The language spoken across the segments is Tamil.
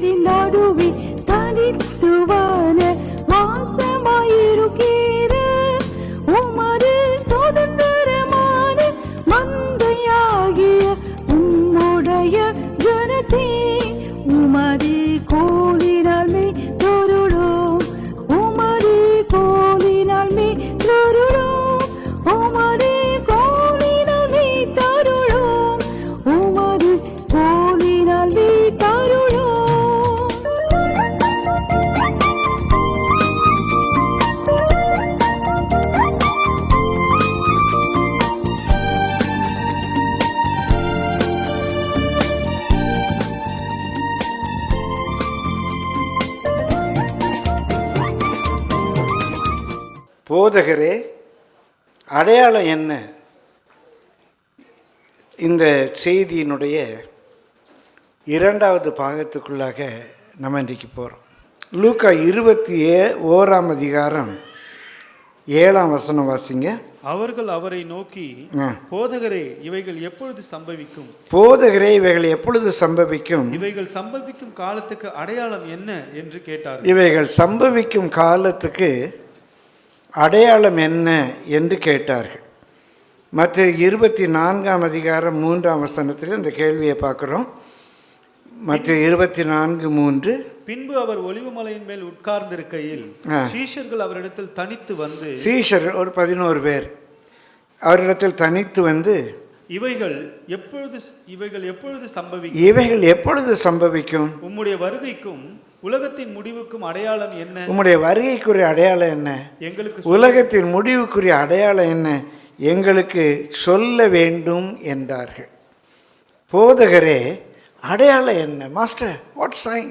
நீரின் நடுவே தனித்துவான வாசமாயிருக்கிற உமது சுதந்திரமான மந்தையாகிய உம்முடைய ஜனத்தே உமது கோலினால் மே தொருளோம், உமது கோலினால் மே தொருளோம், உமது கோலினால் மே தருளோம், உமது கோலினால் மே தருளோம். போதகரே, அடையாளம் என்ன? இந்த செய்தியினுடைய இரண்டாவது பாகத்துக்குள்ளாக நம்ம இன்றைக்கு போகிறோம். லூக்கா 21ஆம் அதிகாரம் 7ஆம் வசனம் வாசிங்க. அவர்கள் அவரை நோக்கி, போதகரே, இவைகள் எப்பொழுது சம்பவிக்கும்? போதகரே, இவைகள் எப்பொழுது சம்பவிக்கும்? இவைகள் சம்பவிக்கும் காலத்துக்கு அடையாளம் என்ன என்று கேட்டார்கள். இவைகள் சம்பவிக்கும் காலத்துக்கு அடையாளம் என்ன என்று கேட்டார்கள். மற்ற 24ஆம் அதிகாரம் 3ஆம் வசனத்தில் இந்த கேள்வியை பார்க்குறோம். மற்ற 24:3. பின்பு அவர் ஒலிவமலையின் மேல் உட்கார்ந்திருக்கையில் சீஷர்கள் அவரிடத்தில் தனித்து வந்து, சீஷர் ஒரு 11 பேர் அவரிடத்தில் தனித்து வந்து, இவைகள் எப்பொழுது சம்பவிக்கும்? இவைகள் எப்பொழுது சம்பவிக்கும்? உம்முடைய வருகைக்கும் உலகத்தின் முடிவுக்கும் அடையாளம் என்ன? உம்முடைய வருகைக்குரிய அடையாளம் என்ன? எங்களுக்கு உலகத்தின் முடிவுக்குரிய அடையாளம் என்ன? எங்களுக்கு சொல்ல வேண்டும் என்றார்கள். போதகரே, அடையாளம் என்ன? Master, what sign?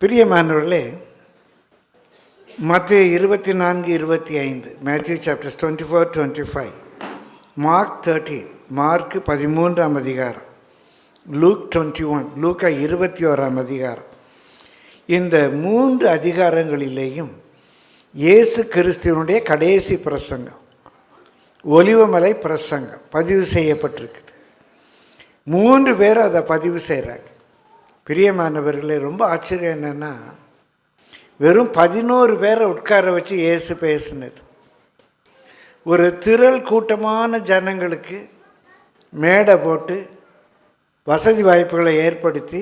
பிரியமானவர்களே, மத்தேயு 24:25, மேத்யூ சாப்டர்ஸ் 24-25, மார்க் 13, மார்க் 13ஆம் அதிகாரம், லூக் 21, லூக்கா 21ஆம் அதிகாரம். இந்த 3 அதிகாரங்களிலேயும் இயேசு கிறிஸ்துவனுடைய கடைசி பிரசங்கம், ஒலிவமலை பிரசங்கம் பதிவு செய்யப்பட்டிருக்குது. 3 பேர் அதை பதிவு செய்கிறாங்க. பிரியமானவர்களே, ரொம்ப ஆச்சரியம் என்னென்னா, வெறும் 11 பேரை உட்கார வச்சு இயேசு பேசினது. ஒரு திரள் கூட்டமான ஜனங்களுக்கு மேடை போட்டு வசதி வாய்ப்புகளை ஏற்படுத்தி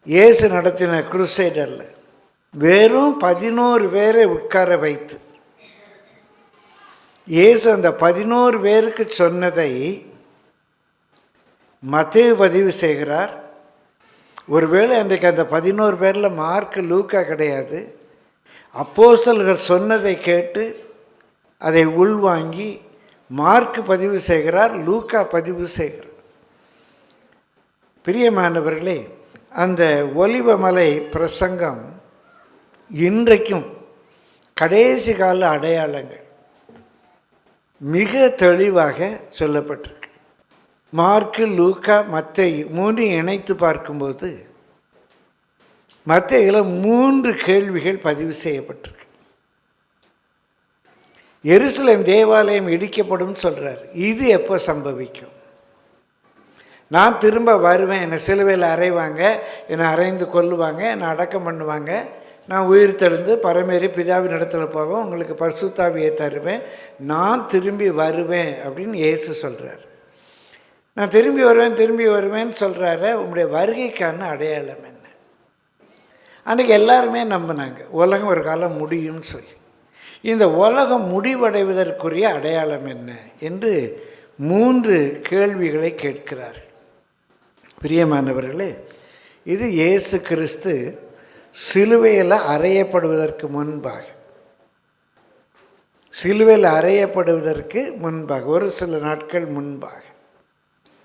இயேசு நடத்தின குருசைட் அல்ல, வெறும் 11 பேரை உட்கார வைத்து இயேசு அந்த 11 பேருக்கு சொன்னதை மத்தேயு பதிவு செய்கிறார். ஒருவேளை அன்றைக்கு அந்த 11 பேரில் மார்க், லூக்கா கிடையாது. அப்போஸ்தலர்கள் சொன்னதை கேட்டு அதை உள்வாங்கி மார்க் பதிவு செய்கிறார், லூக்கா பதிவு செய்கிறார். பிரியமானவர்களே, அந்த ஒலிவமலை பிரசங்கம் இன்றைக்கும் கடைசி கால அடையாளங்கள் மிக தெளிவாக சொல்லப்பட்டிருக்கு. மார்க்கு, லூக்கா, மத்தேயு 3 இணைத்து பார்க்கும்போது மத்தேயுல 3 கேள்விகள் பதிவு செய்யப்பட்டிருக்கு. எருசலேம் தேவாலயம் இடிக்கப்படும் சொல்கிறார். இது எப்போ சம்பவிக்கும்? நான் திரும்ப வருவேன், என்னை சிலுவையில் அறைவாங்க, என்னை அறைந்து கொல்லுவாங்க, என்னை அடக்கம் பண்ணுவாங்க, நான் உயிர் தெழுந்து பரமேறி பிதாவின் இடத்துல போவேன், உங்களுக்கு பரிசுத்தாவியை தருவேன், நான் திரும்பி வருவேன் அப்படின்னு இயேசு சொல்கிறார். நான் திரும்பி வருவேன்னு சொல்கிறாரு. உங்களுடைய வருகைக்கான அடையாளம் என்ன? அன்றைக்கி எல்லாருமே நம்பினாங்க உலகம் ஒரு காலம் முடியும்னு சொல்லி. இந்த உலகம் முடிவடைவதற்குரிய அடையாளம் என்ன என்று 3 கேள்விகளை கேட்கிறார். பிரியமானவர்களே, இது இயேசு கிறிஸ்து சிலுவையில் அறையப்படுவதற்கு முன்பாக ஒரு சில நாட்கள் முன்பாக,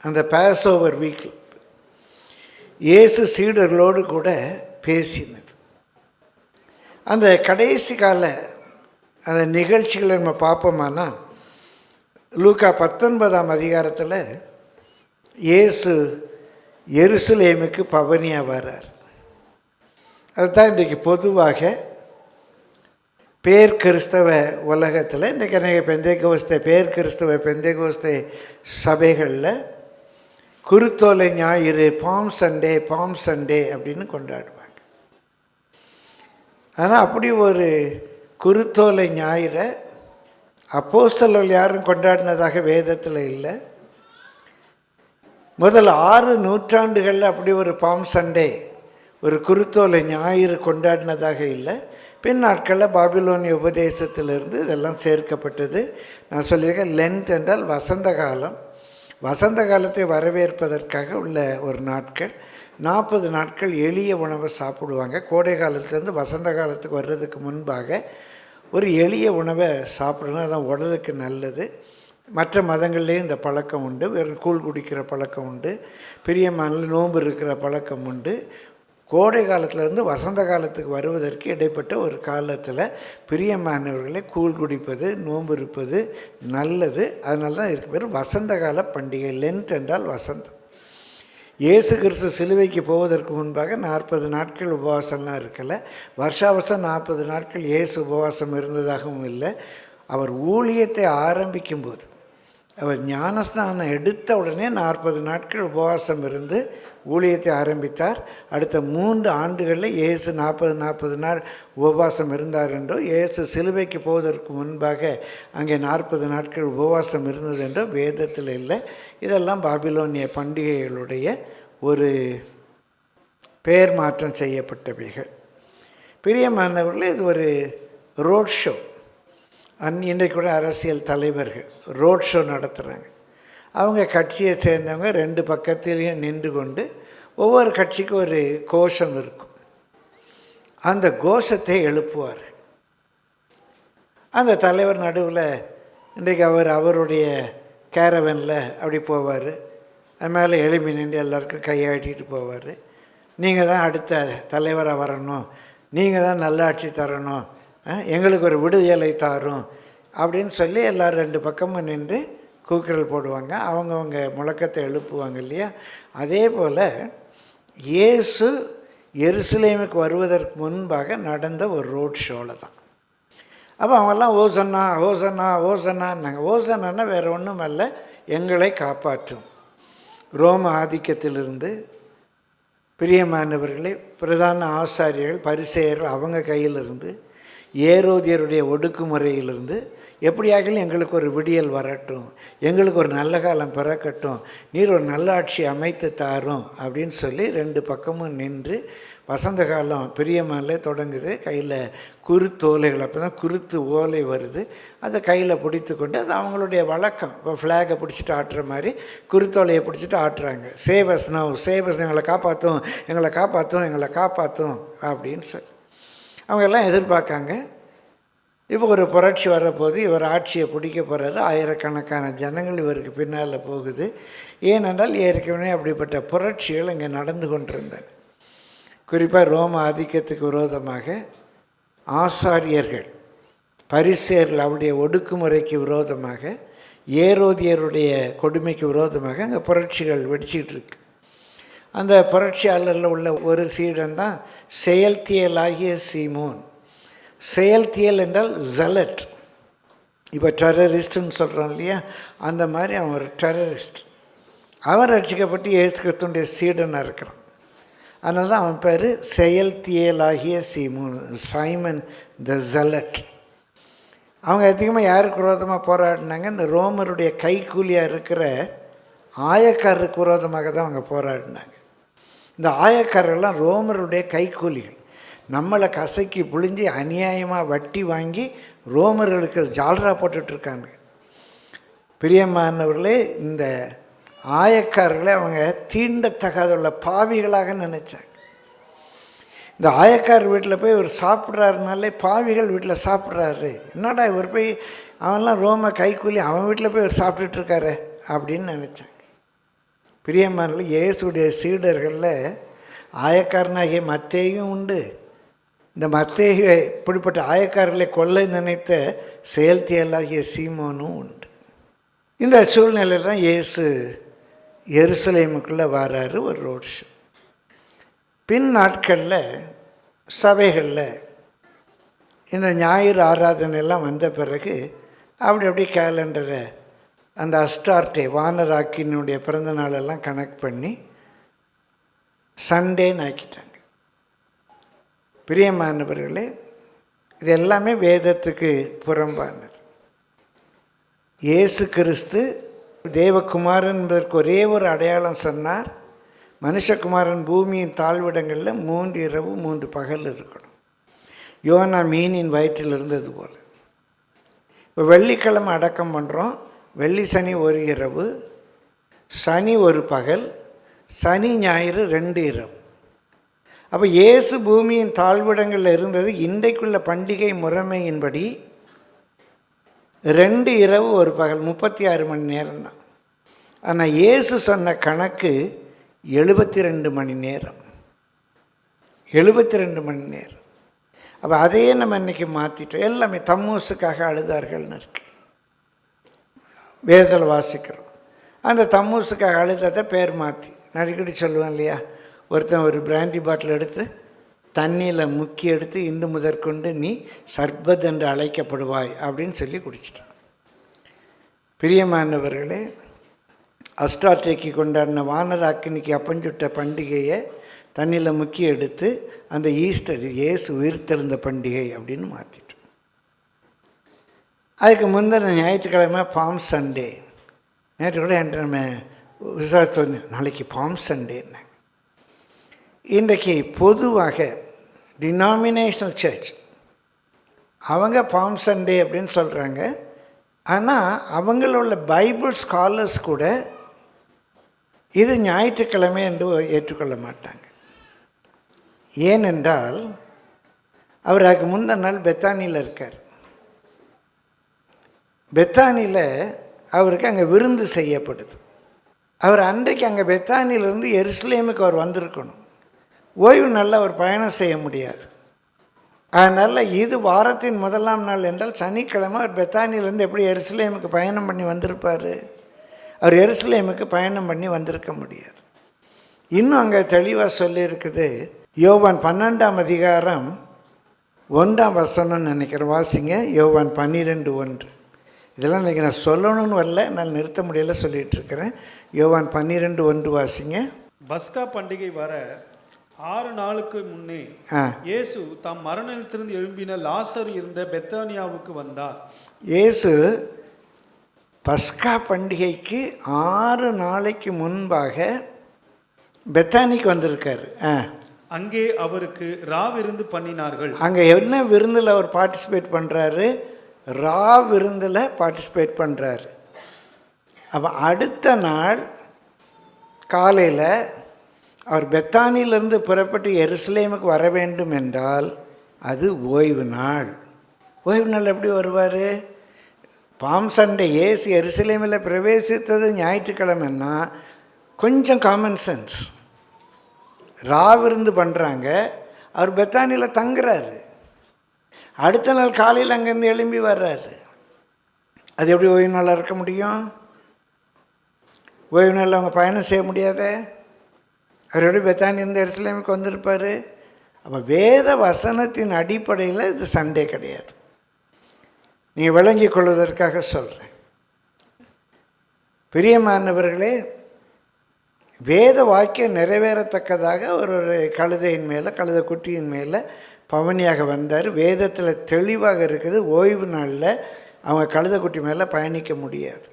அந்த பாஸ்ஓவர் வீக்கில் இயேசு சீடர்களோடு கூட பேசினது. அந்த கடைசி கால அந்த நிகழ்ச்சிகளை நம்ம பார்ப்போமானா, லூக்கா 19ஆம் அதிகாரத்தில் இயேசு எருசலேமுக்கு பவனியாக வர்றார். அதுதான் இன்றைக்கு பொதுவாக பேர் கிறிஸ்தவ உலகத்தில் இன்றைக்கி அநேக பேர் கிறிஸ்தவ பெந்தேகோஸ்தே சபைகளில் குருத்தோலை ஞாயிறு, பாம் சண்டே அப்படின்னு கொண்டாடுவாங்க. ஆனால் அப்படி ஒரு குருத்தோலை ஞாயிறை அப்போஸ்தலர்கள் யாரும் கொண்டாடினதாக வேதத்தில் இல்லை. முதல் 6 நூற்றாண்டுகளில் அப்படி ஒரு பாம் சண்டே, ஒரு குருத்தோலை ஞாயிறு கொண்டாடினதாக இல்லை. பின் நாட்களில் பாபிலோனிய உபதேசத்திலிருந்து இதெல்லாம் சேர்க்கப்பட்டது. நான் சொல்லியிருக்கேன், லென்ட் என்றால் வசந்த காலம். வசந்த காலத்தை வரவேற்பதற்காக உள்ள ஒரு நாட்கள். 40 நாட்கள் எளிய உணவை சாப்பிடுவாங்க. கோடை காலத்துலேருந்து வசந்த காலத்துக்கு வர்றதுக்கு முன்பாக ஒரு எளிய உணவை சாப்பிடணும், அதான் உடலுக்கு நல்லது. மற்ற மதங்கள்லேயும் இந்த பழக்கம் உண்டு. வெறும் கூழ் குடிக்கிற பழக்கம் உண்டு, பிரியமான நோன்பு இருக்கிற பழக்கம் உண்டு. கோடை காலத்திலேருந்து வசந்த காலத்துக்கு வருவதற்கு இடைப்பட்ட ஒரு காலத்தில் பிரியமானவர்களை கூழ் குடிப்பது, நோன்பு இருப்பது நல்லது. அதனால தான் இதுக்கு பேர் வசந்த கால பண்டிகை. லென்ட் என்றால் வசந்தம். இயேசு கிறிஸ்து சிலுவைக்கு போவதற்கு முன்பாக 40 நாட்கள் உபவாசம்லாம் இருக்கலை. வருஷாவருஷம் 40 நாட்கள் இயேசு உபவாசம் இருந்ததாகவும் இல்லை. அவர் ஊழியத்தை ஆரம்பிக்கும்போது, அவர் ஞானஸ்நானம் எடுத்த உடனே 40 நாட்கள் உபவாசம் இருந்து ஊழியத்தை ஆரம்பித்தார். அடுத்த 3 ஆண்டுகளில் இயேசு 40 நாள் உபவாசம் இருந்தார் என்றோ, இயேசு சிலுவைக்கு போவதற்கு முன்பாக அங்கே 40 நாட்கள் உபவாசம் இருந்தது என்றோ வேதத்தில் இல்லை. இதெல்லாம் பாபிலோனிய பண்டிகைகளுடைய ஒரு பெயர் மாற்றம் செய்யப்பட்டவைகள். பிரியமானவர்களே, இது ஒரு ரோட் ஷோ. இன்றைக்கு கூட அரசியல் தலைவர்கள் ரோட் ஷோ நடத்துகிறாங்க. அவங்க கட்சியை சேர்ந்தவங்க 2 பக்கத்திலையும் நின்று கொண்டு ஒவ்வொரு கட்சிக்கும் ஒரு கோஷம் இருக்கும். அந்த கோஷத்தை எழுப்புவார். அந்த தலைவர் நடுவில் இன்றைக்கு அவருடைய கேரவனில் அப்படி போவார். அது மேலே எழுப்பி நின்று எல்லாருக்கும் கையாட்டிட்டு போவார். நீங்கள் தான் அடுத்த தலைவராக வரணும், நீங்கள் தான் நல்லாட்சி தரணும், எங்களுக்கு ஒரு விடுதலை தாரும் அப்படின்னு சொல்லி எல்லோரும் 2 பக்கமும் நின்று கூக்குரல் போடுவாங்க. அவங்கவுங்க முழக்கத்தை எழுப்புவாங்க இல்லையா? அதே போல் இயேசு எருசலேமுக்கு வருவதற்கு முன்பாக நடந்த ஒரு ரோட் ஷோவில் தான். அப்போ அவங்கெல்லாம் ஓசன்னா ஓசன்னா ஓசன்னான்னாங்க. ஓசன்னா வேறு ஒன்றும் அல்ல, எங்களை காப்பாற்றும். ரோம ஆதிக்கத்திலிருந்து பிரியமானவர்களே, பிரதான ஆசாரியர்கள் பரிசேயர்கள் அவங்க கையிலிருந்து, ஏரோதியருடைய ஒடுக்குமுறையிலிருந்து எப்படியாகிலும் எங்களுக்கு ஒரு விடியல் வரட்டும், எங்களுக்கு ஒரு நல்ல காலம் பிறக்கட்டும், நீர் ஒரு நல்ல ஆட்சி அமைத்து தாரும் அப்படின்னு சொல்லி 2 பக்கமும் நின்று வசந்த காலம் பிரியமானே தொடங்குது. கையில் குருத்தோலைகள், அப்போ தான் குருத்து ஓலை வருது. அதை கையில் பிடித்து கொண்டு, அது அவங்களுடைய வழக்கம். இப்போ ஃப்ளாகை பிடிச்சிட்டு ஆட்டுற மாதிரி குருத்தோலையை பிடிச்சிட்டு ஆட்டுறாங்க. சேவஸ் நவ், எங்களை காப்பாற்றும், எங்களை காப்பாற்றும், எங்களை காப்பாற்றும் அப்படின்னு சொல்லி அவங்க எல்லாம் எதிர்பார்க்காங்க. இப்போ ஒரு புரட்சி வரப்போது, இவர் ஆட்சியை பிடிக்க போகிறாரு. ஆயிரக்கணக்கான ஜனங்கள் இவருக்கு பின்னால் போகுது. ஏனென்றால் ஏற்கனவே அப்படிப்பட்ட புரட்சிகள் இங்கே நடந்து கொண்டிருந்தன. குறிப்பாக ரோம ஆதிக்கத்துக்கு விரோதமாக ஆசாரியர்கள் பரிசேயர்கள் அவருடைய ஒடுக்குமுறைக்கு விரோதமாக, ஏரோதியருடைய கொடுமைக்கு விரோதமாக அங்கே புரட்சிகள் வெடிச்சிக்கிட்டு இருக்கு. அந்த புரட்சியாளரில் உள்ள ஒரு சீடன் தான் செயல்தியலாகிய சீமோன். செயல்தியல் என்றால் ஜலட். இப்போ டெரரிஸ்ட்டுன்னு சொல்கிறோம் இல்லையா, அந்த மாதிரி அவன் ஒரு டெரரிஸ்ட். அவன் ரட்சிக்கப்பட்டு இயேசு கிறிஸ்துவினுடைய சீடனாக இருக்கிறான். அதனால தான் அவன் பேர் செயல்தியலாகிய சீமோன், சைமன் த ஜலட். அவங்க அதிகமாக யாருக்கு விரோதமாக போராடினாங்க? இந்த ரோமருடைய கைக்கூலியாக இருக்கிற ஆயக்காரருக்கு விரோதமாக தான் அவங்க போராடினாங்க. இந்த ஆயக்காரர்கள்லாம் ரோமருடைய கைக்கூலிகள். நம்மளை கசக்கி புழிஞ்சி அநியாயமாக வட்டி வாங்கி ரோமர்களுக்கு ஜால்ரா போட்டுட்ருக்காங்க. பிரியமானவர்களே, இந்த ஆயக்காரர்களை அவங்க தீண்டத்தகாத உள்ள பாவிகளாக நினச்சாங்க. இந்த ஆயக்கார் வீட்டில் போய் இவர் சாப்பிட்றாருனாலே பாவிகள் வீட்டில் சாப்பிட்றாரு, என்னடா இவர் போய் அவன்லாம் ரோம கைக்கூலி, அவன் வீட்டில் போய் இவர் சாப்பிட்டுட்ருக்காரு அப்படின்னு நினச்சாங்க. பிரியமானவர்களே, இயேசுடைய சீடர்களில் ஆயக்காரனாகிய மத்தேயும் உண்டு. இந்த மத்தேயு இப்படிப்பட்ட ஆயக்காரர்களை கொல்ல நினைத்த செயல்தியலாகிய சீமோனும் உண்டு. இந்த சூழ்நிலையில் தான் இயேசு எருசலேமுக்குள்ளே வராரு, ஒரு ரோட் ஷோ. பின் நாட்களில் சபைகளில் இந்த ஞாயிறு ஆராதனையெல்லாம் வந்த பிறகு அப்படி கேலண்டரை அந்த அஸ்டார்டே வானராக்கினுடைய பிறந்த நாளெல்லாம் கனெக்ட் பண்ணி சண்டேன்னு ஆக்கிட்டாங்க. பிரியமானவர்களே, இது எல்லாமே வேதத்துக்கு புறம்பானது. இயேசு கிறிஸ்து தேவகுமாரன் என்பதற்கு ஒரே ஒரு அடையாளம் சொன்னார். மனுஷகுமாரன் பூமியின் தாழ்விடங்களில் 3 இரவு 3 பகல் இருக்கணும். யோனா மீனின் வயிற்றில் இருந்தது போல். இப்போ வெள்ளிக்கிழமை அடக்கம் பண்ணுறோம். வெள்ளி சனி ஒரு இரவு, சனி ஒரு பகல், சனி ஞாயிறு 2 இரவு. அப்போ இயேசு பூமியின் தாழ்விடங்களில் இருந்தது இன்றைக்குள்ள பண்டிகை முறைமையின்படி 2 இரவு ஒரு பகல், 36 மணி நேரம்தான். ஆனால் இயேசு சொன்ன கணக்கு 72 மணி நேரம். 72 மணி நேரம். அப்போ அதையே நம்ம இன்றைக்கி மாற்றிட்டோம். எல்லாமே தம்மூசுக்காக அழுதார்கள்னு இருக்கு, வேதத்தில் வாசிக்கிறோம். அந்த தம்மூசுக்காக அழுததை பேர் மாற்றி நான் அடிக்கடி சொல்லுவேன் இல்லையா, ஒருத்தன் ஒரு பிராண்டி பாட்டில் எடுத்து தண்ணியில் முக்கி எடுத்து இந்து முதற்கொண்டு நீ சர்பத் என்று அழைக்கப்படுவாய் அப்படின்னு சொல்லி குடிச்சிட்டான். பிரியமானவர்களே, அஸ்டார்டேக்கு கொண்டாடின வானராக்கினிக்கு அப்பஞ்சுட்ட பண்டிகையை தண்ணியில் முக்கி எடுத்து அந்த ஈஸ்டர் இயேசு உயிர்த்தெழுந்த பண்டிகை அப்படின்னு மாற்றிட்டோம். அதுக்கு முந்தின ஞாயிற்றுக்கிழமை பாம் சண்டே. நேற்று கூட என்கிட்ட நம்ம விசுவாசத்து நாளைக்கு பாம் சண்டேன்னு. இன்றைக்கு பொதுவாக டினாமினேஷனல் சர்ச் அவங்க பாம் சண்டே அப்படின்னு சொல்கிறாங்க. ஆனால் அவங்களோட பைபிள் ஸ்காலர்ஸ் கூட இது ஞாயிற்றுக்கிழமை என்று ஏற்றுக்கொள்ள மாட்டாங்க. ஏனென்றால் அவர் அதுக்கு முந்தின நாள் பெத்தானியில் இருக்கார். பெத்தானியில் அவருக்கு அங்கே விருந்து செய்யப்படுது. அவர் அன்றைக்கு அங்கே பெத்தானியிலிருந்து எருசலேமுக்கு அவர் வந்திருக்கணும். ஓய்வு நாளில் அவர் பயணம் செய்ய முடியாது. அதனால் இது வாரத்தின் முதலாம் நாள் என்றால் சனிக்கிழமை அவர் பெத்தானியிலேருந்து எப்படி எருசலேமுக்கு பயணம் பண்ணி வந்திருப்பார்? அவர் எருசலேமுக்கு பயணம் பண்ணி வந்திருக்க முடியாது. இன்னும் அங்கே தெளிவாக சொல்லியிருக்குது. யோவான் 12ஆம் அதிகாரம் 1ஆம் வசனம்னு நினைக்கிறேன், வாசிங்க. யோவான் 12:1. இதெல்லாம் இன்றைக்கி நான் சொல்லணும்னு வரல, நான் நிறுத்த முடியல, சொல்லிகிட்ருக்கிறேன். யோவான் 12:1 வாசிங்க. பஸ்கா பண்டிகை வர 6 நாளுக்கு முன்னே இயேசு தாம் மரணத்திலிருந்து எழும்பின லாசர் இருந்த பெத்தானியாவுக்கு வந்தார். இயேசு பஸ்கா பண்டிகைக்கு 6 நாளைக்கு முன்பாக பெத்தானிக்கு வந்திருக்காரு. அங்கே அவருக்கு விருந்து பண்ணினார்கள். அங்கே என்ன விருந்தில் அவர் பார்ட்டிசிபேட் பண்ணுறாரு? விருந்தில் பார்ட்டிசிபேட் பண்ணுறாரு. அப்போ அடுத்த நாள் காலையில் அவர் பெத்தானியிலிருந்து புறப்பட்டு எருசலேமுக்கு வர வேண்டும் என்றால் அது ஓய்வு நாள். ஓய்வு நாள் எப்படி வருவார்? பாம் சண்டே இயேசு எருசலேமில் பிரவேசித்தது ஞாயிற்றுக்கிழமைன்னா கொஞ்சம் காமன் சென்ஸ். விருந்து பண்ணுறாங்க, அவர் பெத்தானியில் தங்குறாரு. அடுத்த நாள் காலையில் அங்கேருந்து எழும்பி வர்றாரு. அது எப்படி ஓய்வு நாளாக இருக்க முடியும்? ஓய்வு நாளில் அவங்க பயணம் செய்ய முடியாத. அவர் எப்படி பெத்தானியிலிருந்து எருசலேமுக்கு வந்திருப்பார்? அப்போ வேத வசனத்தின் அடிப்படையில் இது சண்டே கிடையாது. நீங்கள் விளங்கிக் கொள்வதற்காக சொல்கிறேன். பிரியமானவர்களே, வேத வாக்கியம் நிறைவேறத்தக்கதாக ஒரு கழுதையின் மேலே, கழுதை குட்டியின் மேலே பவனியாக வந்தார். வேதத்தில் தெளிவாக இருக்குது, ஓய்வு நாளில் அவங்க கழுதை குட்டி மேலே பயணிக்க முடியாது.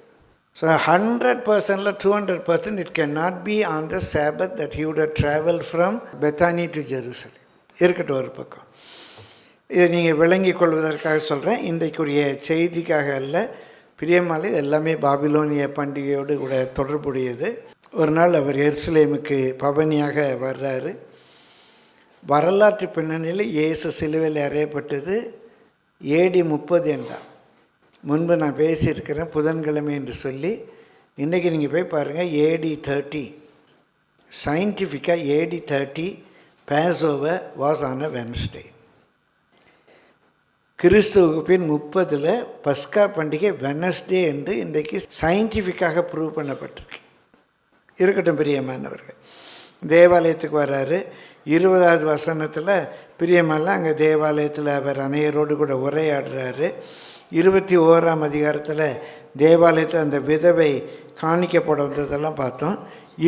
So 100%, 200% it can not be on the sabbath that he would travel from Bethany to Jerusalem. இருக்கட்டும் ஒரு பக்கம். இதை நீங்கள் விளங்கி கொள்வதற்காக சொல்கிறேன், இன்றைக்குரிய செய்திக்காக அல்ல. பிரியமாலை எல்லாமே பாபிலோனிய பண்டிகையோடு கூட தொடர்புடையது. ஒரு நாள் அவர் எருசலேமுக்கு பவனியாக வர்றாரு. வரலாற்று பின்னணியில் இயேசு சிலுவையில் அறையப்பட்டது AD 30 என்றார். முன்பு நான் பேசியிருக்கிறேன் புதன்கிழமை என்று சொல்லி. இன்றைக்கி நீங்கள் போய் பாருங்கள், AD 30. சயின்டிஃபிக்காக AD 30 Passover was on a Wednesday. கிறிஸ்துவுக்கு பின் 30 பஸ்கா பண்டிகை வெனஸ்டே என்று இன்றைக்கு சயின்டிஃபிக்காக ப்ரூவ் பண்ணப்பட்டிருக்கு. இருக்கட்டும் பிரியமானவர்கள். தேவாலயத்துக்கு வர்றாரு. 20வது வசனத்தில் பிரியமெல்லாம் அங்கே தேவாலயத்தில் அவர் அநேகரோடு கூட உரையாடுறாரு. 21ஆம் அதிகாரத்தில் தேவாலயத்தில் அந்த விதவை காணிக்கப்பட வந்ததெல்லாம் பார்த்தோம்.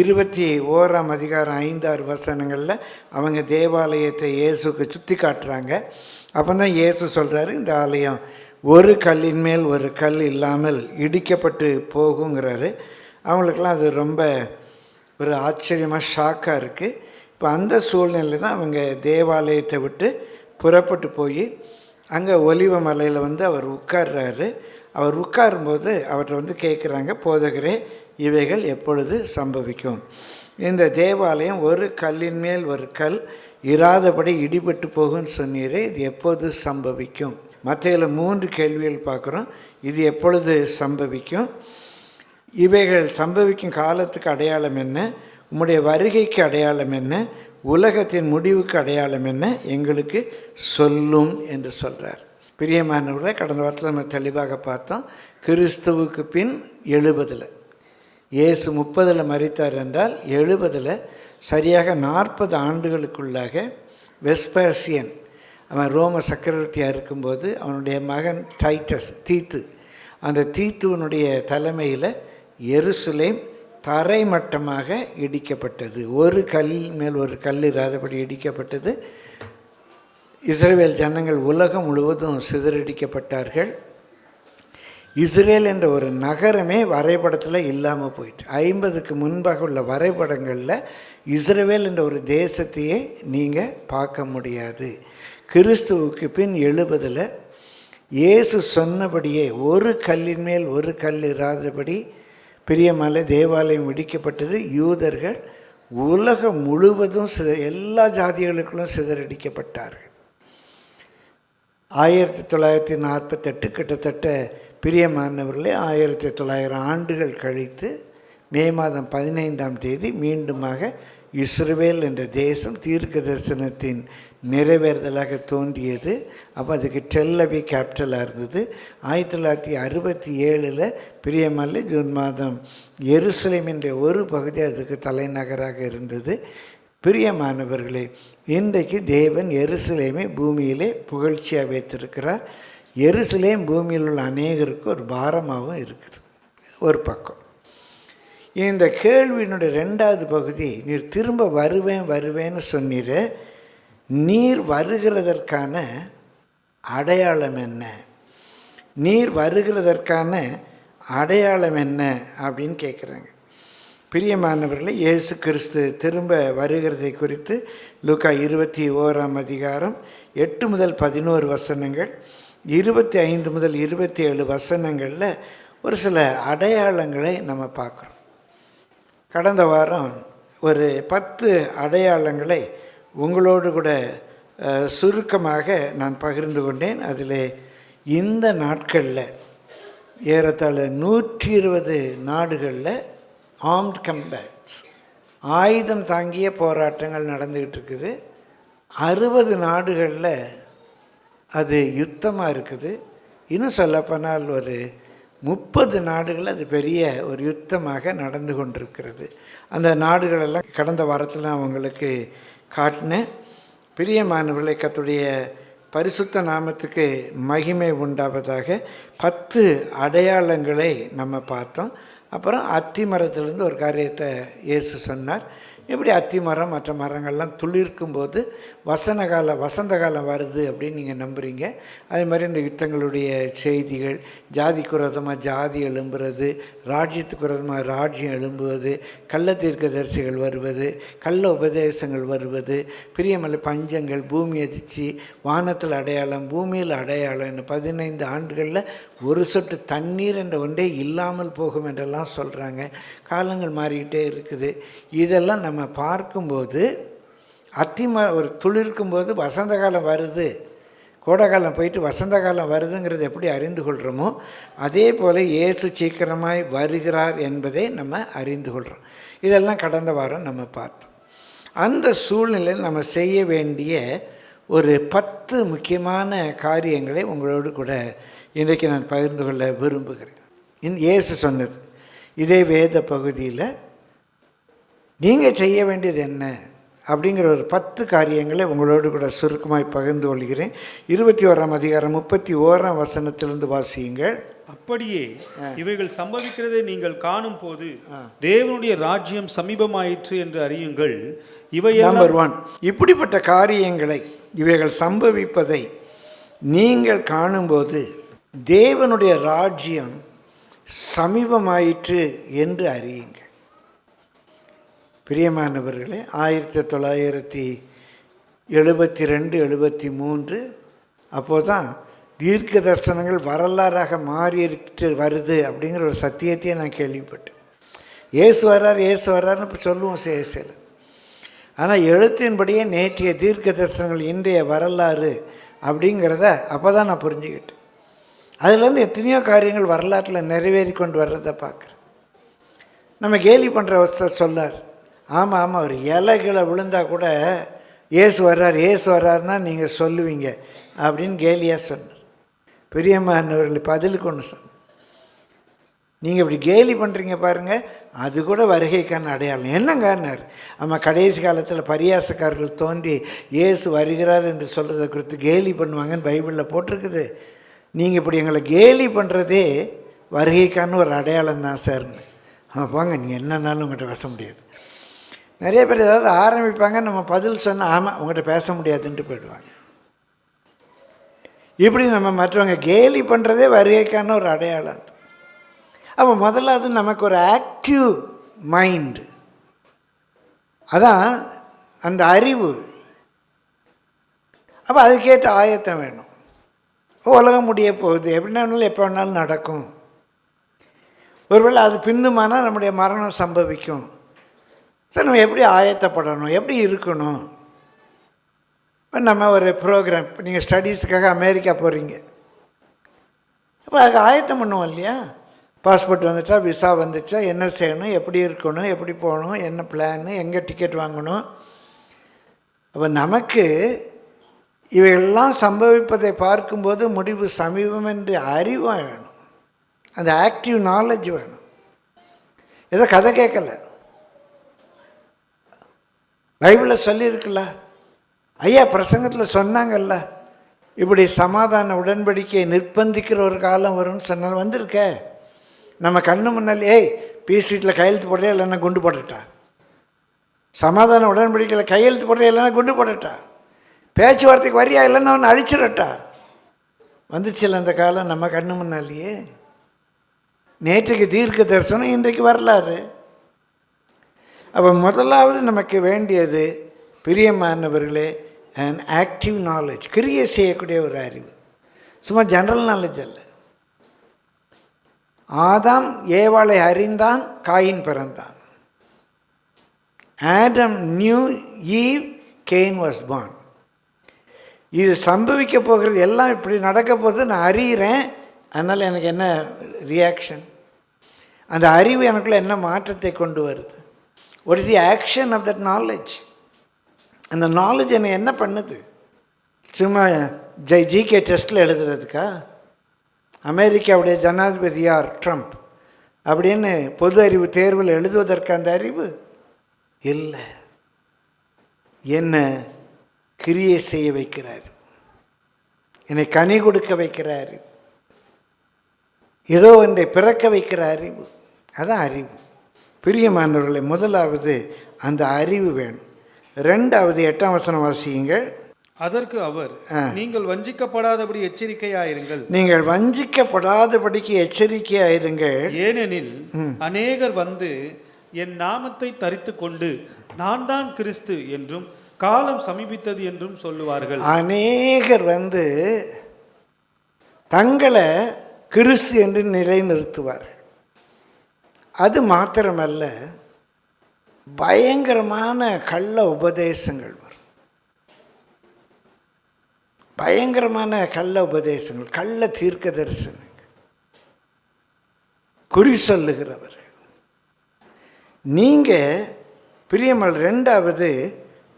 21ஆம் அதிகாரம் 5-6 வசனங்களில் அவங்க தேவாலயத்தை இயேசுக்கு சுற்றி காட்டுறாங்க. அப்போ தான் இயேசு சொல்கிறாரு, இந்த ஆலயம் ஒரு கல்லின் மேல் ஒரு கல் இல்லாமல் இடிக்கப்பட்டு போகுங்கிறாரு. அவங்களுக்கெல்லாம் அது ரொம்ப ஒரு ஆச்சரியமாக ஷாக்காக இருக்குது. இப்போ அந்த சூழ்நிலை தான் அவங்க தேவாலயத்தை விட்டு புறப்பட்டு போய் அங்கே ஒலிவ மலையில் அவர் உட்கார்றாரு. அவர் உட்காரும்போது அவர்கிட்ட கேட்குறாங்க, போதகரே இவைகள் எப்பொழுது சம்பவிக்கும்? இந்த தேவாலயம் ஒரு கல்லின் மேல் ஒரு கல் இராதபடி இடிபட்டு போகும்னு சொன்னீரே, இது எப்போது சம்பவிக்கும்? மத்தேயுல 3 கேள்விகள் பார்க்குறோம். இது எப்பொழுது சம்பவிக்கும்? இவைகள் சம்பவிக்கும் காலத்துக்கு அடையாளம் என்ன? உம்முடைய வருகைக்கு அடையாளம் என்ன? உலகத்தின் முடிவுக்கு அடையாளம் என்ன? எங்களுக்கு சொல்லும் என்று சொல்கிறார். பிரியமானவர்களை, கடந்த வாரத்தில் நம்ம தெளிவாக பார்த்தோம். கிறிஸ்துவுக்கு பின் 70, இயேசு 30 மரித்தார் என்றால் 70 சரியாக 40 ஆண்டுகளுக்குள்ளாக வெஸ்பாசியன் அவன் ரோம சக்கரவர்த்தியாக இருக்கும்போது அவனுடைய மகன் தீத்து, அந்த தீத்துவனுடைய தலைமையில் எருசலேம் தரைமட்டமாக இடிக்கப்பட்டது. ஒரு கல் மேல் ஒரு கல் இராதபடி இடிக்கப்பட்டது. இஸ்ரவேல் ஜனங்கள் உலகம் முழுவதும் சிதறடிக்கப்பட்டார்கள். இஸ்ரேல் என்ற ஒரு நகரமே வரைபடத்தில் இல்லாமல் போயிட்டு, 50க்கு முன்பாக உள்ள வரைபடங்களில் இஸ்ரவேல் என்ற ஒரு தேசத்தையே நீங்கள் பார்க்க முடியாது. கிறிஸ்துவுக்கு பின் 70 இயேசு சொன்னபடியே ஒரு கல்லின் மேல் ஒரு கல் இராதபடி பிரியமலை தேவாலயம் இடிக்கப்பட்டது. யூதர்கள் உலகம் முழுவதும் எல்லா ஜாதிகளுக்குள்ளும் சிதறடிக்கப்பட்டார்கள். 1948 கிட்டத்தட்ட பிரியமானவர்களே 1900 ஆண்டுகள் கழித்து மே மாதம் 15ஆம் தேதி மீண்டுமாக இஸ்ரவேல் என்ற தேசம் தீர்க்க தரிசனத்தின் நிறைவேறுதலாக தோன்றியது. அப்போ அதுக்கு டெல்லவி கேபிட்டலாக இருந்தது. 1967 பிரியமல்ல ஜூன் மாதம் எருசலேம் என்ற ஒரு பகுதி அதுக்கு தலைநகராக இருந்தது. பிரியமானவர்களே, இன்றைக்கு தேவன் எருசலேமை பூமியிலே புகழ்ச்சியாக வைத்திருக்கிறார். எருசலேம் பூமியில் உள்ள அநேகருக்கு ஒரு பாரமாகவும் இருக்குது. ஒரு பக்கம் இந்த கேள்வியினுடைய 2வது பகுதி, நீர் திரும்ப வருவேன்னு சொன்னீர், நீர் வருகிறதற்கான அடையாளம் என்ன? நீர் வருகிறதற்கான அடையாளம் என்ன அப்படின்னு கேட்குறாங்க. பிரியமானவர்களே, இயேசு கிறிஸ்து திரும்ப வருகிறதை குறித்து லூக்கா 21ஆம் அதிகாரம் 8 முதல் 11 வசனங்கள், 25 முதல் 27 வசனங்களில் ஒரு சில அடையாளங்களை நம்ம பார்க்குறோம். கடந்த வாரம் ஒரு 10 அடையாளங்களை உங்களோடு கூட சுருக்கமாக நான் பகிர்ந்து கொண்டேன். அதில் இந்த நாட்களில் ஏறத்தாழ 120 நாடுகளில் ஆர்ம்ட் கம்பேட்ஸ், ஆயுதம் தாங்கிய போராட்டங்கள் நடந்துக்கிட்டு இருக்குது. 60 நாடுகளில் அது யுத்தமாக இருக்குது. இன்னும் சொல்லப்போனால் ஒரு 30 நாடுகள் அது பெரிய ஒரு யுத்தமாக நடந்து கொண்டிருக்கிறது. அந்த நாடுகளெல்லாம் கடந்த வாரத்தில் அவங்களுக்கு காட்டினேன். பிரியமானவர்களை, கர்த்தருடைய பரிசுத்த நாமத்துக்கு மகிமை உண்டாவதாக 10 அடையாளங்களை நம்ம பார்த்தோம். அப்புறம் அத்தி மரத்திலிருந்து ஒரு காரியத்தை இயேசு சொன்னார். எப்படி அத்தி மரம் மற்ற மரங்கள்லாம் துளிர்க்கும்போது வசந்த காலம் வருது அப்படின்னு நீங்கள் நம்புகிறீங்க. அதே மாதிரி இந்த யுத்தங்களுடைய செய்திகள், ஜாதிக்கு விரோதமாக ஜாதி எழும்புறது, ராஜ்யத்துக்கு விரோதமாக ராஜ்யம் எழும்புவது, கள்ள தீர்க்கதரிசிகள் வருவது, கள்ள உபதேசங்கள் வருவது, பிரியமலை பஞ்சங்கள், பூமி அதிர்ச்சி, வானத்தில் அடையாளம், பூமியில் அடையாளம், இன்னும் 15 ஆண்டுகளில் ஒரு சொட்டு தண்ணீர் என்ற ஒன்றே இல்லாமல் போகும் என்றெல்லாம் சொல்கிறாங்க. காலங்கள் மாறிக்கிட்டே இருக்குது. இதெல்லாம் நம்ம பார்க்கும்போது ஒரு துளிர்க்கும்போது வசந்த காலம் வருது, கோடை காலம் போயிட்டு வசந்த காலம் வருதுங்கிறது எப்படி அறிந்து கொள்கிறோமோ அதே போல் இயேசு சீக்கிரமாய் வருகிறார் என்பதை நம்ம அறிந்து கொள்கிறோம். இதெல்லாம் கடந்த வாரம் நம்ம பார்த்தோம். அந்த சூழ்நிலையில் நம்ம செய்ய வேண்டிய ஒரு 10 முக்கியமான காரியங்களை உங்களோடு கூட இன்றைக்கு நான் பகிர்ந்து கொள்ள விரும்புகிறேன். இயேசு சொன்னது இதே வேத பகுதியில் நீங்கள் செய்ய வேண்டியது என்ன அப்படிங்கிற ஒரு 10 காரியங்களை உங்களோடு கூட சுருக்கமாய் பகிர்ந்து கொள்கிறேன். 21ஆம் அதிகாரம் 31ஆம் வசனத்திலிருந்து வாசியுங்கள். அப்படியே இவைகள் சம்பவிக்கிறதை நீங்கள் காணும் போது தேவனுடைய ராஜ்யம் சமீபமாயிற்று என்று அறியுங்கள். நம்பர் 1, இப்படிப்பட்ட காரியங்களை இவைகள் சம்பவிப்பதை நீங்கள் காணும்போது தேவனுடைய ராஜ்யம் சமீபமாயிற்று என்று அறியுங்கள். பிரியமானவர்களே, 1972-73 அப்போதான் தீர்க்க தரிசனங்கள் வரலாறாக மாறிட்டு வருது அப்படிங்கிற ஒரு சத்தியத்தையே நான் கேள்விப்பட்டேன். இயேசு வர்றாருன்னு இப்போ சொல்லுவோம் சேசில். ஆனால் எழுத்தின்படியே நேற்றைய தீர்க்க தரிசனங்கள் இன்றைய வரலாறு அப்படிங்கிறத அப்போ தான் நான் புரிஞ்சுக்கிட்டேன். அதுலேருந்து எத்தனையோ காரியங்கள் வரலாற்றில் நிறைவேறி கொண்டு வர்றதை பார்க்குறேன். நம்ம கேலி பண்ணுற ஒருத்தர் சொல்லார், ஆமாம் ஒரு இலைகளை விழுந்தால் கூட இயேசு வர்றாருன்னா நீங்கள் சொல்லுவீங்க அப்படின்னு கேலியாக சொன்னார். பிரியமானவர்களை பதிலுக்கு ஒன்று சொன்ன, நீங்கள் இப்படி கேலி பண்ணுறீங்க பாருங்கள், அது கூட வருகைக்கான அடையாளம் என்னங்கன்னார். ஆமாம், கடைசி காலத்தில் பரியாசக்காரர்கள் தோன்றி இயேசு வருகிறார் என்று சொல்கிறத குறித்து கேலி பண்ணுவாங்கன்னு பைபிளில் போட்டிருக்குது. நீங்கள் இப்படி எங்களை கேலி பண்ணுறதே வருகைக்கான ஒரு அடையாளம் தான் சார்னு. போங்க, நீங்கள் என்னன்னாலும் உங்கள்கிட்ட பேச முடியாது. நிறைய பேர் ஏதாவது ஆரம்பிப்பாங்க, நம்ம பதில் சொன்னால் ஆமாம் உங்கள்கிட்ட பேச முடியாதுன்ட்டு போயிடுவாங்க. இப்படி நம்ம மற்றவங்க கேலி பண்ணுறதே வருகைக்கான ஒரு அடையாளம். அப்போ முதலாவது நமக்கு ஒரு ஆக்டிவ் மைண்டு, அதான் அந்த அறிவு. அப்போ அதுக்கேற்ற ஆயத்தம் வேணும். உலகம் முடிய போகுது, எப்படின்னாலும் எப்போ வேணாலும் நடக்கும். ஒருவேளை அது பின்னுமானால் நம்முடைய மரணம் சம்பவிக்கும். சார், நம்ம எப்படி ஆயத்தப்படணும், எப்படி இருக்கணும்? இப்போ நம்ம ஒரு ப்ரோக்ராம், இப்போ நீங்கள் ஸ்டடீஸுக்காக அமெரிக்கா போகிறீங்க, அப்போ அதுக்கு ஆயத்தம் பண்ணுவோம் இல்லையா? பாஸ்போர்ட் வந்துட்டா, விசா வந்துச்சா, என்ன செய்யணும், எப்படி இருக்கணும், எப்படி போகணும், என்ன பிளான்னு, எங்கே டிக்கெட் வாங்கணும். அப்போ நமக்கு இவையெல்லாம் சம்பவிப்பதை பார்க்கும்போது முடிவு சமீபம் என்று அறிவாக வேணும். அந்த ஆக்டிவ் நாலேஜ் வேணும். ஏதோ கதை கேட்கலை, பைபிளில் சொல்லியிருக்குல்ல, ஐயா பிரசங்கத்தில் சொன்னாங்கல்ல, இப்படி சமாதான உடன்படிக்கையை நிர்பந்திக்கிற ஒரு காலம் வரும்னு சொன்னால் வந்திருக்க. நம்ம கண்ணு முன்னால் பீஸ் ஸ்ட்ரீட்டில் கையெழுத்து போடுறியா இல்லைன்னா குண்டு போட்டுட்டா, சமாதான உடன்படிக்கையில் கையெழுத்து போடுறியா இல்லைன்னா குண்டு போட்டுட்டா, பேச்சுவார்த்தைக்கு வரியா இல்லைன்னா அவனை அழிச்சிடட்டா. வந்துச்சுல்ல அந்த காலம் நம்ம கண்ணு முன்னாலேயே. நேற்றுக்கு தீர்க்க தரிசனம், இன்றைக்கு வரலாறு. அப்போ முதலாவது நமக்கு வேண்டியது பிரியமானவர்களே அண்ட் ஆக்டிவ் நாலேஜ், கிரியை செய்யக்கூடிய ஒரு அறிவு. சும்மா ஜென்ரல் நாலேஜ் அல்ல. ஆதாம் ஏவாளை அறிந்தான், காயின் பிறந்தான். Adam new eve, gain was born. இது சம்பவிக்க போகிறது, எல்லாம் இப்படி நடக்க போகுது, நான் அறிகிறேன். அதனால் எனக்கு என்ன ரியாக்ஷன்? அந்த அறிவு எனக்குள்ள என்ன மாற்றத்தை கொண்டு வருது? What is the action of that knowledge? அந்த நாலேஜ் என்னை என்ன பண்ணுது? சும்மா ஜிகே டெஸ்ட்டில் எழுதுறதுக்கா? அமெரிக்காவுடைய ஜனாதிபதி யார், ட்ரம்ப் அப்படின்னு பொது அறிவு தேர்வில் எழுதுவதற்கு அந்த அறிவு இல்லை. என்ன கிரியை செய்ய வைக்கிறார், என்னை கனி கொடுக்க வைக்கிற அறிவு, ஏதோ ஒன்றை பிறக்க வைக்கிற அறிவு, அதான் அறிவு. பிரியமானவர்களை, முதலாவது அந்த அறிவு வேணும். 2வது 8ஆம் வசனம் வாசியுங்கள். அதற்கு அவர், நீங்கள் வஞ்சிக்கப்படாதபடி எச்சரிக்கையாயிருங்கள். நீங்கள் வஞ்சிக்கப்படாதபடிக்கு எச்சரிக்கையாயிருங்கள். ஏனெனில் அநேகர் வந்து என் நாமத்தை தரித்து கொண்டு நான் தான் கிறிஸ்து என்றும் காலம் சமீபித்தது என்றும் சொல்லுவார்கள். அநேகர் வந்து தங்களை கிறிஸ்து என்று நிலைநிறுத்துவார்கள். அது மாத்திரமல்ல, பயங்கரமான கள்ள உபதேசங்கள் வரும். பயங்கரமான கள்ள உபதேசங்கள், கள்ள தீர்க்க தரிசனங்கள், குறி சொல்லுகிறவர்கள். நீங்கள் பிரியமல் 2வது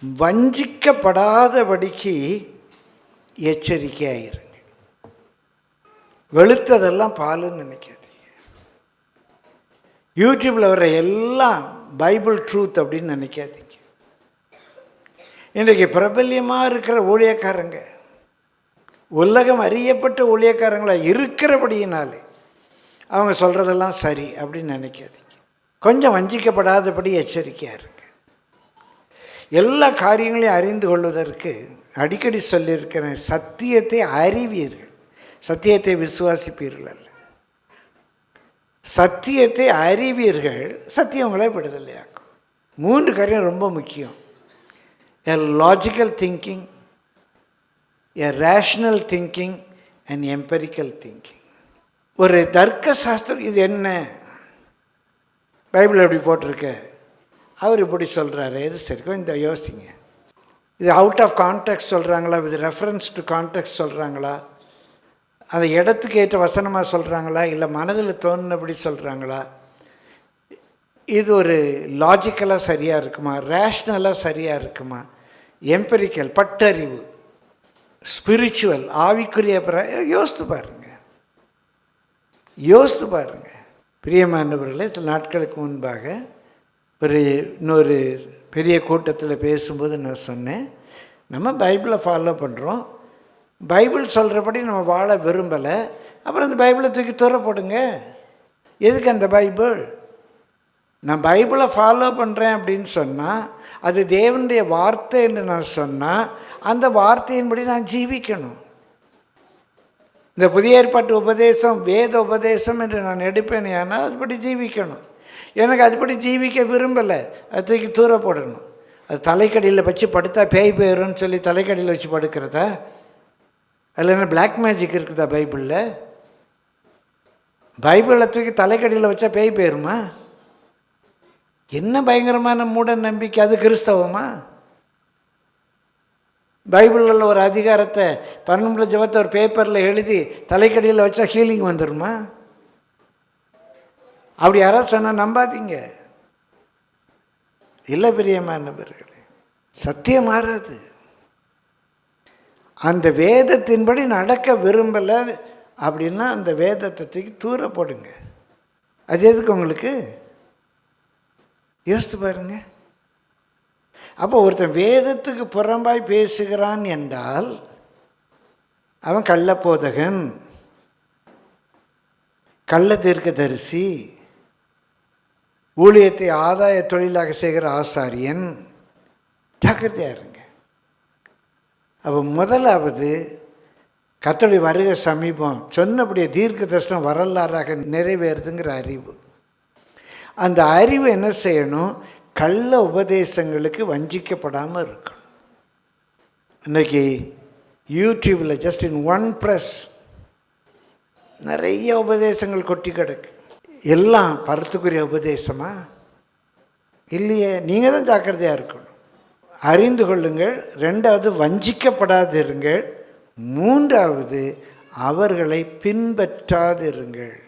வஞ்சிக்கப்படாதபடிக்கு எச்சரிக்கையாயிருங்க. வெளுத்ததெல்லாம் பாலுன்னு நினைக்காதீங்க. யூடியூப்பில் வர்ற எல்லாம் பைபிள் ட்ரூத் அப்படின்னு நினைக்காதீங்க. இன்றைக்கு பிரபல்யமாக இருக்கிற ஊழியக்காரங்க, உலகம் அறியப்பட்ட ஊழியக்காரங்களாக இருக்கிறபடியினாலே அவங்க சொல்கிறதெல்லாம் சரி அப்படின்னு நினைக்காதீங்க. கொஞ்சம் வஞ்சிக்கப்படாதபடி எச்சரிக்கையாக இருங்க. எல்லா காரியங்களையும் அறிந்து கொள்வதற்கு அடிக்கடி சொல்லியிருக்கிறேன், சத்தியத்தை அறிவீர்கள், சத்தியத்தை விசுவாசிப்பீர்கள் அல்ல. சத்தியத்தை அறிவீர்கள், சத்தியம் உங்களை விடுதலையாக்கும். 3 காரியம் ரொம்ப முக்கியம். எ logical thinking, a rational thinking and empirical thinking. ஒரு தர்க்க சாஸ்திரம், இது என்ன பைபிள் எப்படி போட்டிருக்க, அவர் இப்படி சொல்கிறாரு, எது சரிக்கும் இந்த யோசிங்க. இது அவுட் ஆஃப் கான்டெக்ஸ்ட் சொல்கிறாங்களா, இது ரெஃபரன்ஸ் டு கான்டெக்ஸ்ட் சொல்கிறாங்களா, அந்த இடத்துக்கு ஏற்ற வசனமாக சொல்கிறாங்களா, இல்லை மனதில் தோணுனபடி சொல்கிறாங்களா, இது ஒரு லாஜிக்கலாக சரியாக இருக்குமா, ரேஷ்னலாக சரியாக இருக்குமா, எம்பரிக்கல் பட்டறிவு, ஸ்பிரிச்சுவல் ஆவிக்குரிய யோசித்து பாருங்கள், யோசித்து பாருங்கள். பிரியமானவர்களே, சில நாட்களுக்கு முன்பாக இன்னொரு பெரிய கூட்டத்தில் பேசும்போது நான் சொன்னேன், நம்ம பைபிளை ஃபாலோ பண்ணுறோம், பைபிள் சொல்கிறபடி நம்ம வாழ விரும்பலை, அப்புறம் அந்த பைபிளை தூக்கி தூர போடுங்க. எதுக்கு அந்த பைபிள்? நான் பைபிளை ஃபாலோ பண்ணுறேன் அப்படின்னு சொன்னால், அது தேவனுடைய வார்த்தை என்று நான் சொன்னால், அந்த வார்த்தையின்படி நான் ஜீவிக்கணும். இந்த புதிய ஏற்பாட்டு உபதேசம் வேத உபதேசம் என்று நான் எடுப்பேன், ஆனால் அதுபடி ஜீவிக்கணும். எனக்கு அதுபடி ஜீவிக்க விரும்பலை, அது தூக்கி தூர போடணும். அது தலைக்கடியில் வச்சு படுத்தா பேய் போயிடும்னு சொல்லி தலைக்கடியில் வச்சு படுக்கிறதா? அதில் என்ன பிளாக் மேஜிக் இருக்குதா பைபிளில்? பைபிளை தூக்கி தலைக்கடியில் வச்சா பேய் போயிடுமா? என்ன பயங்கரமான மூட நம்பிக்கை, அது கிறிஸ்தவமா? பைபிளில் ஒரு அதிகாரத்தை 12 ஜெபத்தை ஒரு பேப்பரில் எழுதி தலைக்கடியில் வச்சா ஹீலிங் வந்துடுமா? அப்படி யாராவது சொன்னால் நம்பாதீங்க. இல்லை பிரியமானவர்களே, சத்தியம் மாறாது. அந்த வேதத்தின்படி நடக்க விரும்பலை அப்படின்னா அந்த வேதத்தை தூக்கி தூர போடுங்க. அது எதுக்கு உங்களுக்கு? யோசித்து பாருங்க. அப்போ ஒருத்தன் வேதத்துக்கு புறம்பாய் பேசுகிறான் என்றால் அவன் கள்ளப்போதகன், கள்ள தீர்க்கதரிசி, ஊழியத்தை ஆதாய தொழிலாக செய்கிற ஆசாரியன். ஜாக்கிரதையாக இருங்க. அப்போ முதலாவது கர்த்தருடைய வருகை சமீபம், சொன்னபடியே தீர்க்க தரிசனம் வரலாறாக நிறைவேறுதுங்கிற அறிவு. அந்த அறிவு என்ன செய்யணும்? கள்ள உபதேசங்களுக்கு வஞ்சிக்கப்படாமல் இருக்கணும். இன்றைக்கி யூடியூப்பில் ஜஸ்ட் இன் ஒன் ப்ரெஸ் நிறைய உபதேசங்கள் கொட்டி கிடக்கு. எல்லாம் பரத்துக்குரிய உபதேசமா? இல்லையே. நீங்கள் தான் ஜாக்கிரதையாக இருக்கணும். அறிந்து கொள்ளுங்கள். 2வது வஞ்சிக்கப்படாதிருங்கள். 3வது அவர்களை பின்பற்றாதிருங்கள்.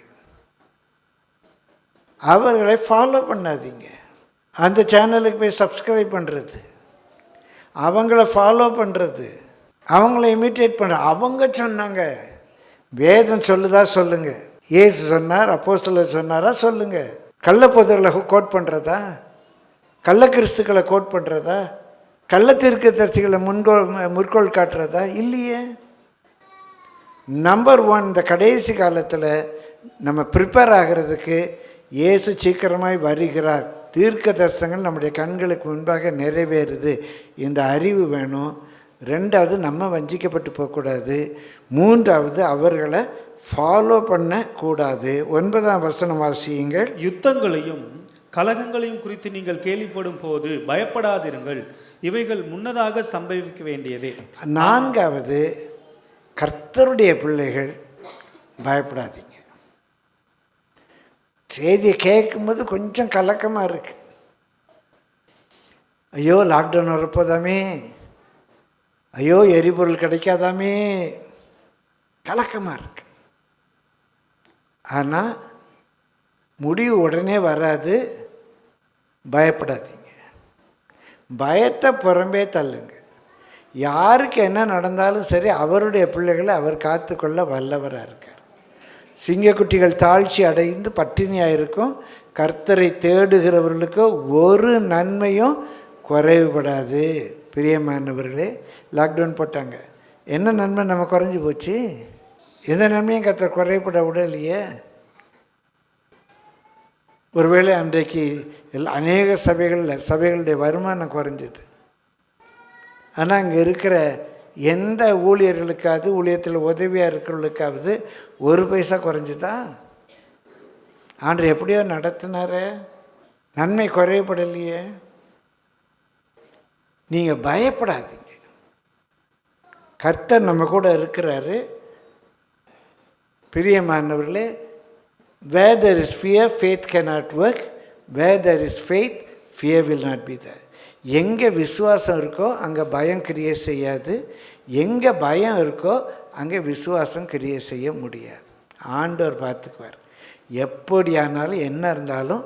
அவர்களை ஃபாலோ பண்ணாதீங்க. அந்த சேனலுக்கு போய் சப்ஸ்கிரைப் பண்ணுறது, அவங்கள ஃபாலோ பண்ணுறது, அவங்கள இமிட்டேட் பண்ணுற. அவங்க சொன்னாங்க, வேதம் சொல்லுதா சொல்லுங்கள், இயேசு சொன்னார், அப்போஸ்தலர் சொன்னாரா சொல்லுங்கள். கள்ளப்போதர்களை கோட் பண்ணுறதா, கள்ள கிறிஸ்துக்களை கோட் பண்ணுறதா, கள்ள தீர்க்கதரிசிகளை முற்கோள் காட்டுறதா? இல்லையே. நம்பர் 1, இந்த கடைசி காலத்தில் நம்ம ப்ரிப்பேர் ஆகிறதுக்கு இயேசு சீக்கிரமாய் வருகிறார், தீர்க்க தரிசனங்கள் நம்முடைய கண்களுக்கு முன்பாக நிறைவேறுது, இந்த அறிவு வேணும். 2வது நம்ம வஞ்சிக்கப்பட்டு போகக்கூடாது. 3வது அவர்களை ஃபாலோ பண்ணக்கூடாது. 9ஆம் வசனம் வாசியுங்கள். யுத்தங்களையும் கலகங்களையும் குறித்து நீங்கள் கேள்விப்படும் போது பயப்படாதிருங்கள், இவைகள் முன்னதாக சம்பவிக்க வேண்டியதே. 4வது கர்த்தருடைய பிள்ளைகள் பயப்படாதீங்க. செய்தியை கேட்கும்போது கொஞ்சம் கலக்கமாக இருக்குது. ஐயோ லாக்டவுன் வரப்போதாமே, ஐயோ எரிபொருள் கிடைக்காதாமே, கலக்கமாக இருக்கு. ஆனால் முடிவு உடனே வராது. பயப்படாதீங்க. பயத்தை புறம்பே தள்ளுங்க. யாருக்கு என்ன நடந்தாலும் சரி, அவருடைய பிள்ளைகளை அவர் காத்துக்கொள்ள வல்லவராக இருக்கார். சிங்கக்குட்டிகள் தாழ்ச்சி அடைந்து பட்டினியாக இருக்கும். கர்த்தரை தேடுகிறவர்களுக்கு ஒரு நன்மையும் குறைவுபடாது. பிரியமானவர்களே, லாக்டவுன் போட்டாங்க, என்ன நன்மை நம்ம குறைஞ்சி போச்சு? எந்த நன்மையும் கர்த்தர் குறைபட விடலையே. ஒருவேளை அன்றைக்கு அநேக சபைகளுடைய வருமானம் குறைஞ்சிது. ஆனால் அங்கே இருக்கிற எந்த ஊழியர்களுக்காவது, ஊழியத்தில் உதவியாக இருக்கிறவர்களுக்காவது ஒரு பைசா குறைஞ்சுதா? ஆண்டவர் எப்படியோ நடத்தினார, நன்மை குறையப்படலையே. நீங்கள் பயப்படாதீங்க, கர்த்தர் நம்ம கூட இருக்கிறாரு. பிரியமானவர்களே, where there is fear, faith cannot work. Where there is faith, fear will not be there. எங்கே விசுவாசம் இருக்கோ அங்கே பயம் கிரியை செய்யாது. எங்கே பயம் இருக்கோ அங்கே விசுவாசம் கிரியை செய்ய முடியாது. ஆண்டவர் பார்த்துக்குவார். எப்படியானாலும் என்ன இருந்தாலும்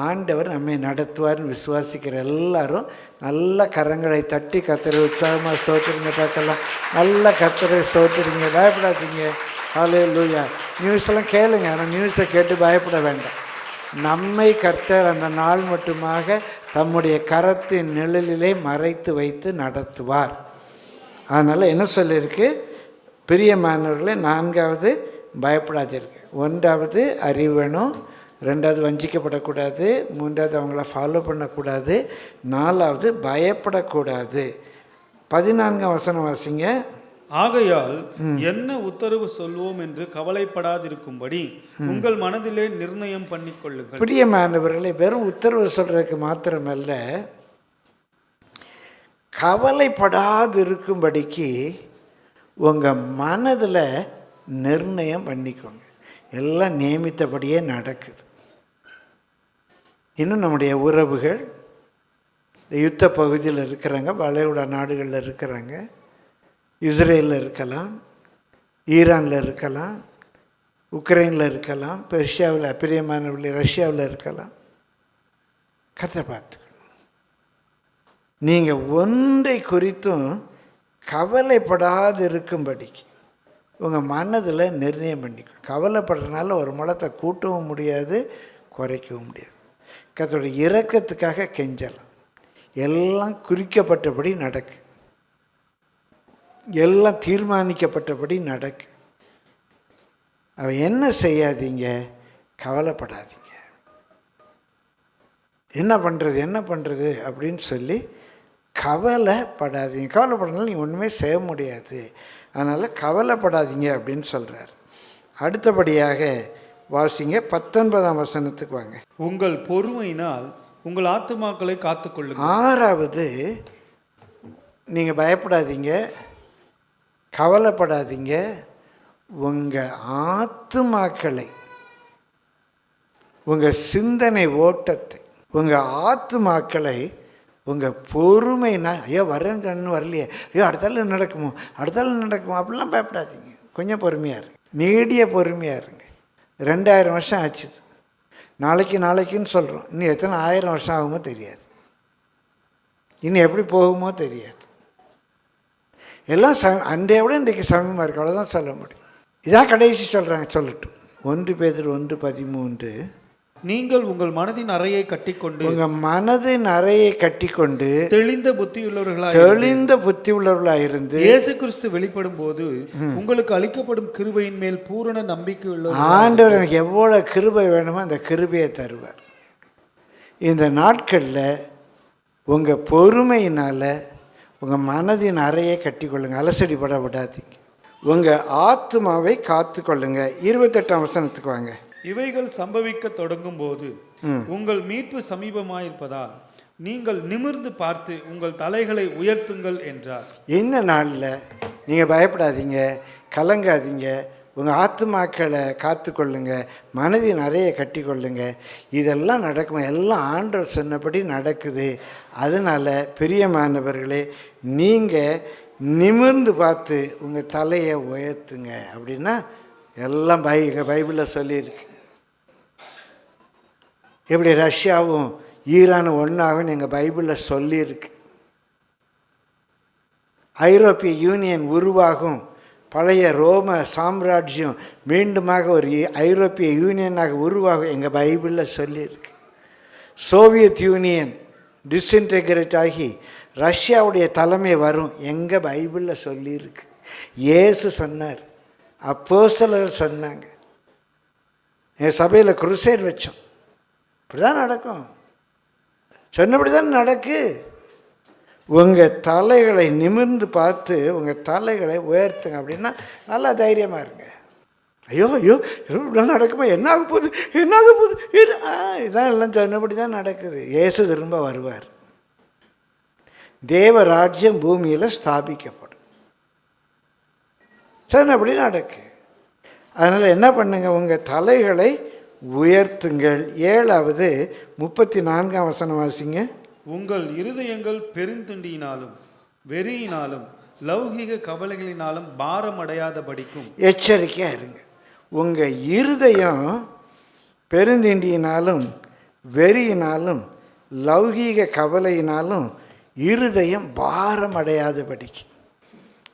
ஆண்டவர் நம்மை நடத்துவார்னு விசுவாசிக்கிற எல்லாரும் நல்ல கரங்களை தட்டி கர்த்தரை உற்சாகமாக ஸ்தோத்திரிங்க. பார்க்கலாம், நல்ல கர்த்தரை ஸ்தோத்திரிங்க, பயப்படாதீங்க. ஹல்லேலூயா. நியூஸெல்லாம் கேளுங்க, ஆனால் நியூஸை கேட்டு பயப்பட வேண்டாம். நம்மை கர்த்தர் அந்த நாள் மட்டுமாக தம்முடைய கரத்தின் நிழலிலே மறைத்து வைத்து நடத்துவார். அதனால் என்ன சொல்லியிருக்கு? பிரியமானவர்களே, 4வது பயப்படாதீர்கள். 1வது அறிவு வேணும், 2வது வஞ்சிக்கப்படக்கூடாது, 3வது அவங்கள ஃபாலோ பண்ணக்கூடாது, 4வது பயப்படக்கூடாது. 14ஆம் வசனம் வாசிங்க. ஆகையால் என்ன உத்தரவு சொல்வோம் என்று கவலைப்படாதிருக்கும்படி உங்கள் மனதிலே நிர்ணயம் பண்ணிக்கொள்ளுங்கள். பிரியமானவர்களே, வெறும் உத்தரவு சொல்றதுக்கு மாத்திரமல்ல, கவலைப்படாது இருக்கும்படிக்கு உங்கள் மனதில் நிர்ணயம் பண்ணிக்கோங்க. எல்லாம் நியமித்தபடியே நடக்குது. இன்னும் நம்முடைய உறவுகள் யுத்த பகுதியில் இருக்கிறாங்க, வளைகுடா நாடுகளில் இருக்கிறாங்க, இஸ்ரேலில் இருக்கலாம், ஈரானில் இருக்கலாம், உக்ரைனில் இருக்கலாம், பெர்ஷியாவில், பிரியமானவர்களே, ரஷ்யாவில் இருக்கலாம். கர்த்தர் பார்த்துக்கணும். நீங்கள் ஒன்றை குறித்தும் கவலைப்படாது இருக்கும்படிக்கு உங்கள் மனதில் நிர்ணயம் பண்ணிக்கணும். கவலைப்படுறதுனால ஒரு முளத்தை கூட்டவும் முடியாது, குறைக்கவும் முடியாது. கர்த்தருடைய இரக்கத்துக்காக கெஞ்சலாம். எல்லாம் குறிக்கப்பட்டபடி நடக்கு, எல்லாம் தீர்மானிக்கப்பட்டபடி நடக்கு. அவன் என்ன செய்யாதீங்க, கவலைப்படாதீங்க. என்ன பண்ணுறது அப்படின்னு சொல்லி கவலைப்படாதீங்க. கவலைப்படுறதுனால நீங்கள் ஒன்றுமே செய்ய முடியாது. அதனால் கவலைப்படாதீங்க அப்படின்னு சொல்கிறார். அடுத்தபடியாக வாசிங்க, 19ஆம் வசனத்துக்கு வாங்க. உங்கள் பொறுமையினால் உங்கள் ஆத்துமாக்களை காத்துக்கொள்ளுங்கள். 6வது, நீங்கள் பயப்படாதீங்க, கவலைப்படாதீங்க, உங்கள் ஆத்துமாக்களை, உங்கள் சிந்தனை ஓட்டத்தை, உங்கள் ஆத்துமாக்களை உங்கள் பொறுமைனா, ஐயோ வரேன்னு வரலையே, ஐயோ அடுத்தால நடக்குமோ அப்படிலாம் பயப்படாதீங்க. கொஞ்சம் பொறுமையாக இருங்க, நீடிய பொறுமையாக இருங்க. 2000 வருஷம் ஆச்சு, நாளைக்குன்னு சொல்கிறோம். இன்னும் எத்தனை 1000 வருஷம் ஆகுமோ தெரியாது, இன்னும் எப்படி போகுமோ தெரியாது. எல்லாம் அன்றைய விட இன்றைக்கு சமயமாக இருக்குது, அவ்வளோதான் சொல்ல முடியும். இதான் கடைசி சொல்கிறாங்க, சொல்லட்டும். 1 பேதுரு 1:13, நீங்கள் உங்கள் மனதின் அறையை கட்டிக்கொண்டு, உங்கள் மனதின் அறையை கட்டிக்கொண்டு தெளிந்த புத்தி உள்ளவர்களாக இருந்து இயேசு கிறிஸ்து வெளிப்படும் போது உங்களுக்கு அளிக்கப்படும் கிருபையின் மேல் பூரண நம்பிக்கை உள்ள. ஆண்டவர் எனக்கு எவ்வளோ கிருபை வேணுமோ அந்த கிருபையை தருவார். இந்த நாட்களில் உங்கள் பொறுமையினால் உங்கள் மனதின் அறையை கட்டிக்கொள்ளுங்க, அலசடிப்பட விடாதீங்க. உங்கள் ஆத்மாவை காத்து கொள்ளுங்க. 28ஆம் வசனத்துக்கு வாங்க. இவைகள் சம்பவிக்க தொடங்கும் போது உங்கள் மீட்பு சமீபமாயிருப்பதால் நீங்கள் நிமிர்ந்து பார்த்து உங்கள் தலைகளை உயர்த்துங்கள் என்றார். இந்த நாளில் நீங்கள் பயப்படாதீங்க, கலங்காதீங்க, உங்கள் ஆத்துமாக்களை காத்து கொள்ளுங்க, மனதின் அறையை கட்டி கொள்ளுங்க. இதெல்லாம் நடக்குமா? எல்லாம் ஆண்டவர் சொன்னபடி நடக்குது. அதனால் பிரியமானவர்களே, நீங்கள் நிமிர்ந்து பார்த்து உங்கள் தலையை உயர்த்துங்க. அப்படின்னா எல்லாம் எங்கள் பைபிளில் சொல்லியிருக்கு. எப்படி ரஷ்யாவும் ஈரானும் ஒன்றாகும் எங்கள் பைபிளில் சொல்லியிருக்கு. ஐரோப்பிய யூனியன் உருவாகும், பழைய ரோம சாம்ராஜ்யம் மீண்டுமாக ஒரு ஐரோப்பிய யூனியனாக உருவாகும் எங்கள் பைபிளில் சொல்லியிருக்கு. சோவியத் யூனியன் டிஸ்இன்டெகிரேட் ஆகி ரஷ்யாவுடைய தலைமை வரும் எங்கள் பைபிளில் சொல்லியிருக்கு. இயேசு சொன்னார், அப்போஸ்தலர்கள் சொன்னாங்க. எங்கள் சபையில் குருசேட் வச்சோம். இப்படி தான் நடக்கும். சொன்னபடி தான் நடக்கு. உங்கள் தலைகளை நிமிர்ந்து பார்த்து உங்கள் தலைகளை உயர்த்துங்க அப்படின்னா நல்லா தைரியமாக இருங்க. ஐயோ ஐயோ இப்படிலாம் நடக்குமா, என்ன ஆக போகுது என்ன ஆக போகுது, இதான் எல்லாம் சொன்னபடி தான் நடக்குது. இயேசு திரும்ப வருவார். தேவராஜ்யம் பூமியில் ஸ்தாபிக்கப்படும். சொன்னபடி நடக்கு. அதனால் என்ன பண்ணுங்க, உங்கள் தலைகளை உயர்த்துங்கள். 7வது 34ஆம் வசனம் வாசிங்க. உங்கள் இருதயங்கள் பெருந்திண்டியினாலும் வெறியினாலும் லௌகிக கவலைகளினாலும் பாரம் அடையாத படிக்கும். எச்சரிக்கையாக இருங்க. உங்கள் இருதயம் பெருந்திண்டியினாலும் வெறியினாலும் லௌகீக கவலையினாலும் இருதயம் பாரம் அடையாத படிக்கு.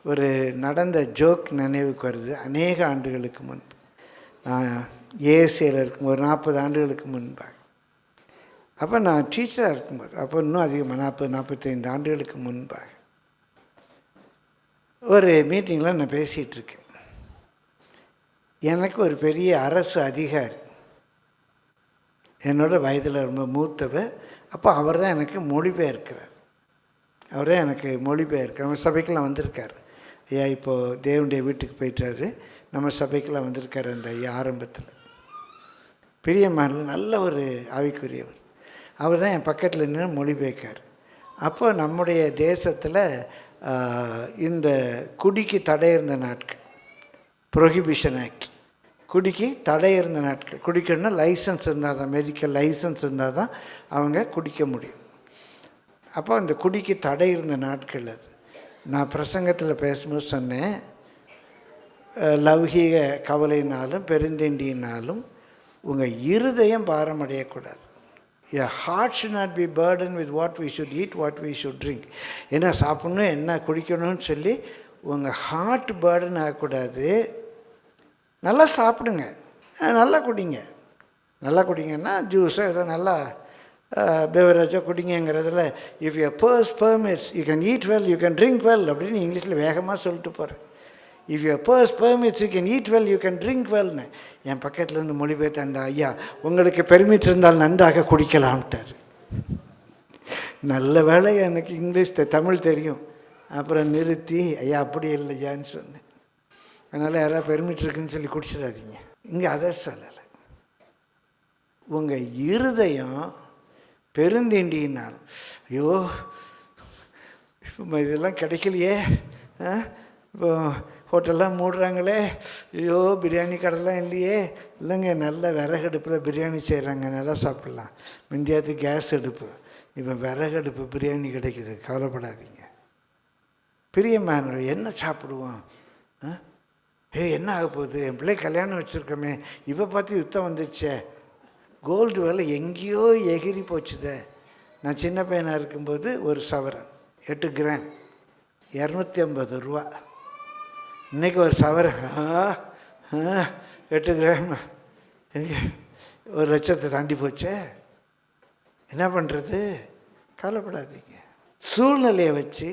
ஒரு நடந்த ஜோக் நினைவுக்கு வருது. அநேக ஆண்டுகளுக்கு முன்பு நான் ஏசியில் இருக்கும், ஒரு 40 ஆண்டுகளுக்கு முன்பாக. அப்போ நான் டீச்சராக இருக்கும்போது, அப்போ இன்னும் அதிகமாக 40-45 ஆண்டுகளுக்கு முன்பாக ஒரு மீட்டிங்கில் நான் பேசிகிட்ருக்கேன். எனக்கு ஒரு பெரிய அரசு அதிகாரி, என்னோட வயதில் ரொம்ப மூத்தவர். அப்போ அவர் தான் எனக்கு மொழிபெயர்க்கிறார். அவர் தான் எனக்கு மொழிபெயர்க்கிறார். நம்ம சபைக்கெல்லாம் வந்திருக்கார் ஐயா. இப்போது தேவனுடைய வீட்டுக்கு போயிட்டாரு. நம்ம சபைக்கெல்லாம் வந்திருக்கார் அந்த ஐயா. ஆரம்பத்தில் பிரியமான நல்ல ஒரு ஆவிக்குரியவர். அவர் தான் என் பக்கத்தில் நின்று மொழிபெயர்க்கார். அப்போ நம்முடைய தேசத்தில் இந்த குடிக்கு தடை இருந்த நாட்கள், ப்ரொஹிபிஷன் ஆக்ட், குடிக்கு தடை இருந்த நாட்கள். குடிக்கணும்னா லைசன்ஸ் இருந்தால் தான், மெடிக்கல் லைசன்ஸ் இருந்தால் தான் அவங்க குடிக்க முடியும். அப்போ அந்த குடிக்கு தடை இருந்த நாட்கள் அது. நான் பிரசங்கத்தில் பேசும்போது சொன்னேன், லௌகீக கவலையினாலும் பெருந்திண்டியினாலும் உங்கள் இருதயம் பாரம் அடையக்கூடாது. Your heart should not be burdened with what we should eat, what we should drink. என்ன சாப்பிட்ணும், என்ன குடிக்கணும்னு சொல்லி உங்கள் ஹார்ட் பேர்டன் ஆகக்கூடாது. நல்லா சாப்பிடுங்க, நல்லா குடிங்க. நல்லா குடிங்கன்னா ஜூஸோ ஏதோ நல்லா பெவரேஜோ குடிங்கிறதுல if your purse permits you can eat well, you can drink well அப்படின்னு இங்கிலீஷில் வேகமாக சொல்லிட்டு போகிறேன். If your purse permits you can eat well, you can drink வெல்னு என் பக்கத்துலேருந்து மொழிபெயர்த்த அந்த ஐயா, உங்களுக்கு பெர்மிட் இருந்தால் நன்றாக குடிக்கலாம்ட்டார். நல்ல வேலை எனக்கு இங்கிலீஷ் தமிழ் தெரியும். அப்புறம் நிறுத்தி ஐயா அப்படி இல்லையான்னு சொன்னேன். அதனால் யாராவது பெர்மிட் இருக்குன்னு சொல்லி குடிச்சிடாதீங்க. இங்கே அதை சொல்லலை. உங்கள் இருதயம் பெருந்திண்டினால், ஐயோ இப்போ இதெல்லாம் கிடைக்கலையே, இப்போ ஹோட்டல்லாம் மூடுறாங்களே, ஐயோ பிரியாணி கடைலாம் இல்லையே. இல்லைங்க, நல்ல விறகடுப்பில் பிரியாணி செய்கிறாங்க, நல்லா சாப்பிட்லாம். முந்தியாவது கேஸ் அடுப்பு, இப்போ விறகடுப்பு பிரியாணி கிடைக்குது, கவலைப்படாதீங்க. பிரியமானவர்கள், என்ன சாப்பிடுவோம்? என்ன ஆக போகுது? என் பிள்ளை கல்யாணம் வச்சுருக்கோமே, இப்போ பார்த்து யுத்தம் வந்துடுச்சே, கோல்டு விலை எங்கேயோ எகிரி போச்சுதே. நான் சின்ன பையனாக இருக்கும்போது ஒரு சவரன் 8 கிராம் 250 ரூபா. இன்றைக்கி ஒரு சவரன் 8 கிராம் 1 லட்சத்தை தாண்டி போச்சே. என்ன பண்ணுறது? கவலைப்படாதீங்க. சூழ்நிலையை வச்சு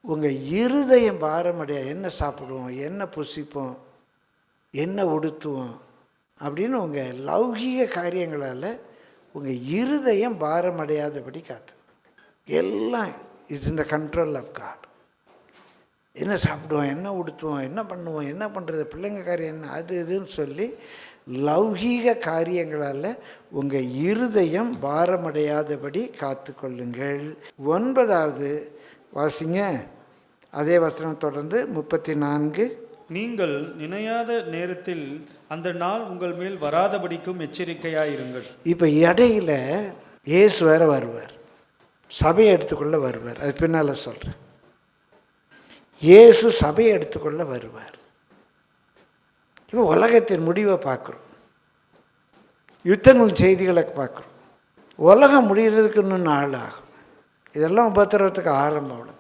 உங்கள் இருதயம் பாரமடைய, என்ன சாப்பிடுவோம், என்ன புசிப்போம், என்ன உடுத்துவோம் அப்படின்னு உங்கள் லௌகீக காரியங்களால் உங்கள் இருதயம் பாரமடையாதபடி காத்து. எல்லாம் இது இந்த கண்ட்ரோல் ஆஃப் காட். என்ன சாப்பிடுவோம், என்ன உடுத்துவோம், என்ன பண்ணுவோம், என்ன பண்ணுறது, பிள்ளைங்க காரியம் என்ன, அது இதுன்னு சொல்லி லௌகீக காரியங்களால் உங்கள் இருதயம் பாரமடையாதபடி காத்து கொள்ளுங்கள். 9வது வாசிங்க, அதே வசனம் தொடர்ந்து 34. நீங்கள் நினையாத நேரத்தில் அந்த நாள் உங்கள் மேல் வராதபடிக்கும் எச்சரிக்கையாயிருங்கள். இப்போ இடையில இயேசு வேற வருவார், சபையை எடுத்துக்கொள்ள வருவார். அது பின்னால் சொல்கிறேன். இயேசு சபையை எடுத்துக்கொள்ள வருவார். இப்போ உலகத்தின் முடிவை பார்க்குறோம், யுத்த நூல் செய்திகளை பார்க்குறோம். உலகம் முடிகிறதுக்கு இன்னும் நாள் ஆகும். இதெல்லாம் உபத்திரவத்துக்கு ஆரம்பம் அவ்வளோ.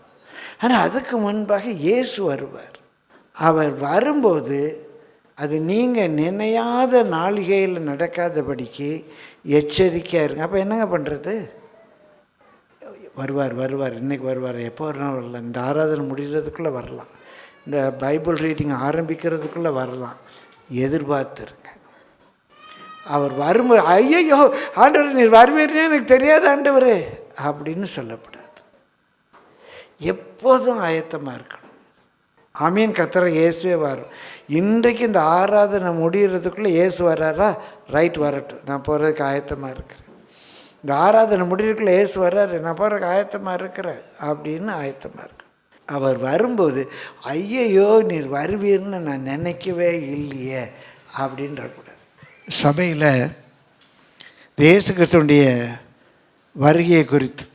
ஆனால் அதுக்கு முன்பாக இயேசு வருவார். அவர் வரும்போது அது நீங்கள் நினையாத நாளிகையில் நடக்காதபடிக்கு எச்சரிக்கையாக இருங்க. அப்போ என்னங்க பண்ணுறது? வருவார் இன்றைக்கி வருவார், எப்போ ஒரு நாள் வரலாம், இந்த ஆராதனை முடிகிறதுக்குள்ளே வரலாம், இந்த பைபிள் ரீடிங் ஆரம்பிக்கிறதுக்குள்ளே வரலாம். எதிர்பார்த்துருங்க. அவர் வரும்போது ஐயையோ ஆண்டவர் நீர் வருவீர்னே எனக்கு தெரியாது ஆண்டவர் அப்படின்னு சொல்லப்படாது. எப்போதும் ஆயத்தமாக இருக்கணும். ஆமீன். கர்த்தர் இயேசுவே வரும். இன்றைக்கு இந்த ஆராதனை முடிகிறதுக்குள்ளே இயேசு வர்றாரா? ரைட், வரட்டும், நான் போகிறதுக்கு ஆயத்தமாக இருக்கிறேன். இந்த ஆராதனை முடிகிறதுக்குள்ளே இயேசு வர்றாரு, நான் போகிறதுக்கு ஆயத்தமாக இருக்கிறேன் அப்படின்னு ஆயத்தமாக இருக்கேன். அவர் வரும்போது ஐயையோ நீர் வருவீர்னு நான் நினைக்கவே இல்லையே அப்படின்றக்கூடாது. சபையில் இயேசு கிறிஸ்துவுடைய வருகையை குறித்து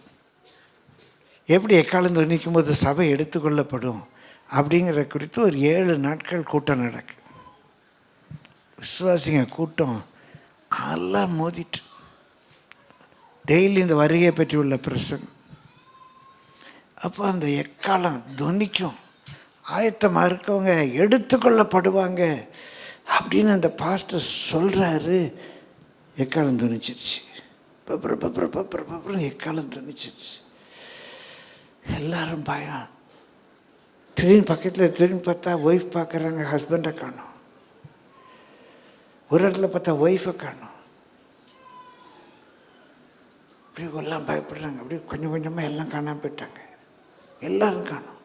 எப்படி எக்காலம் நிற்கும் போது சபை எடுத்துக்கொள்ளப்படும் அப்படிங்கிற குறித்து ஒரு 7 நாட்கள் கூட்டம் நடக்கு. விசுவாசிங்க கூட்டம் எல்லாம் மோதிட்டு டெய்லி இந்த வருகையை பற்றி உள்ள பிரசங்கம். அப்போ அந்த எக்காலம் துணிக்கும், ஆயத்தமாக இருக்கவங்க எடுத்துக்கொள்ளப்படுவாங்க அப்படின்னு அந்த பாஸ்டர் சொல்கிறாரு. எக்காலம் துணிச்சிருச்சு, பப்புறம் எக்காலம் துணிச்சிருச்சு. எல்லாரும் பயம். திடீர்னு பக்கத்தில் திடீர்னு பார்த்தா ஒய்ஃப் பார்க்குறாங்க, ஹஸ்பண்டை காணோம். ஒரு இடத்துல பார்த்தா ஒய்ஃபை காணோம். அப்படி எல்லாம் பயப்படுறாங்க. அப்படி கொஞ்சம் கொஞ்சமாக எல்லாம் காணாமல் போயிட்டாங்க. எல்லோரும் காணோம்.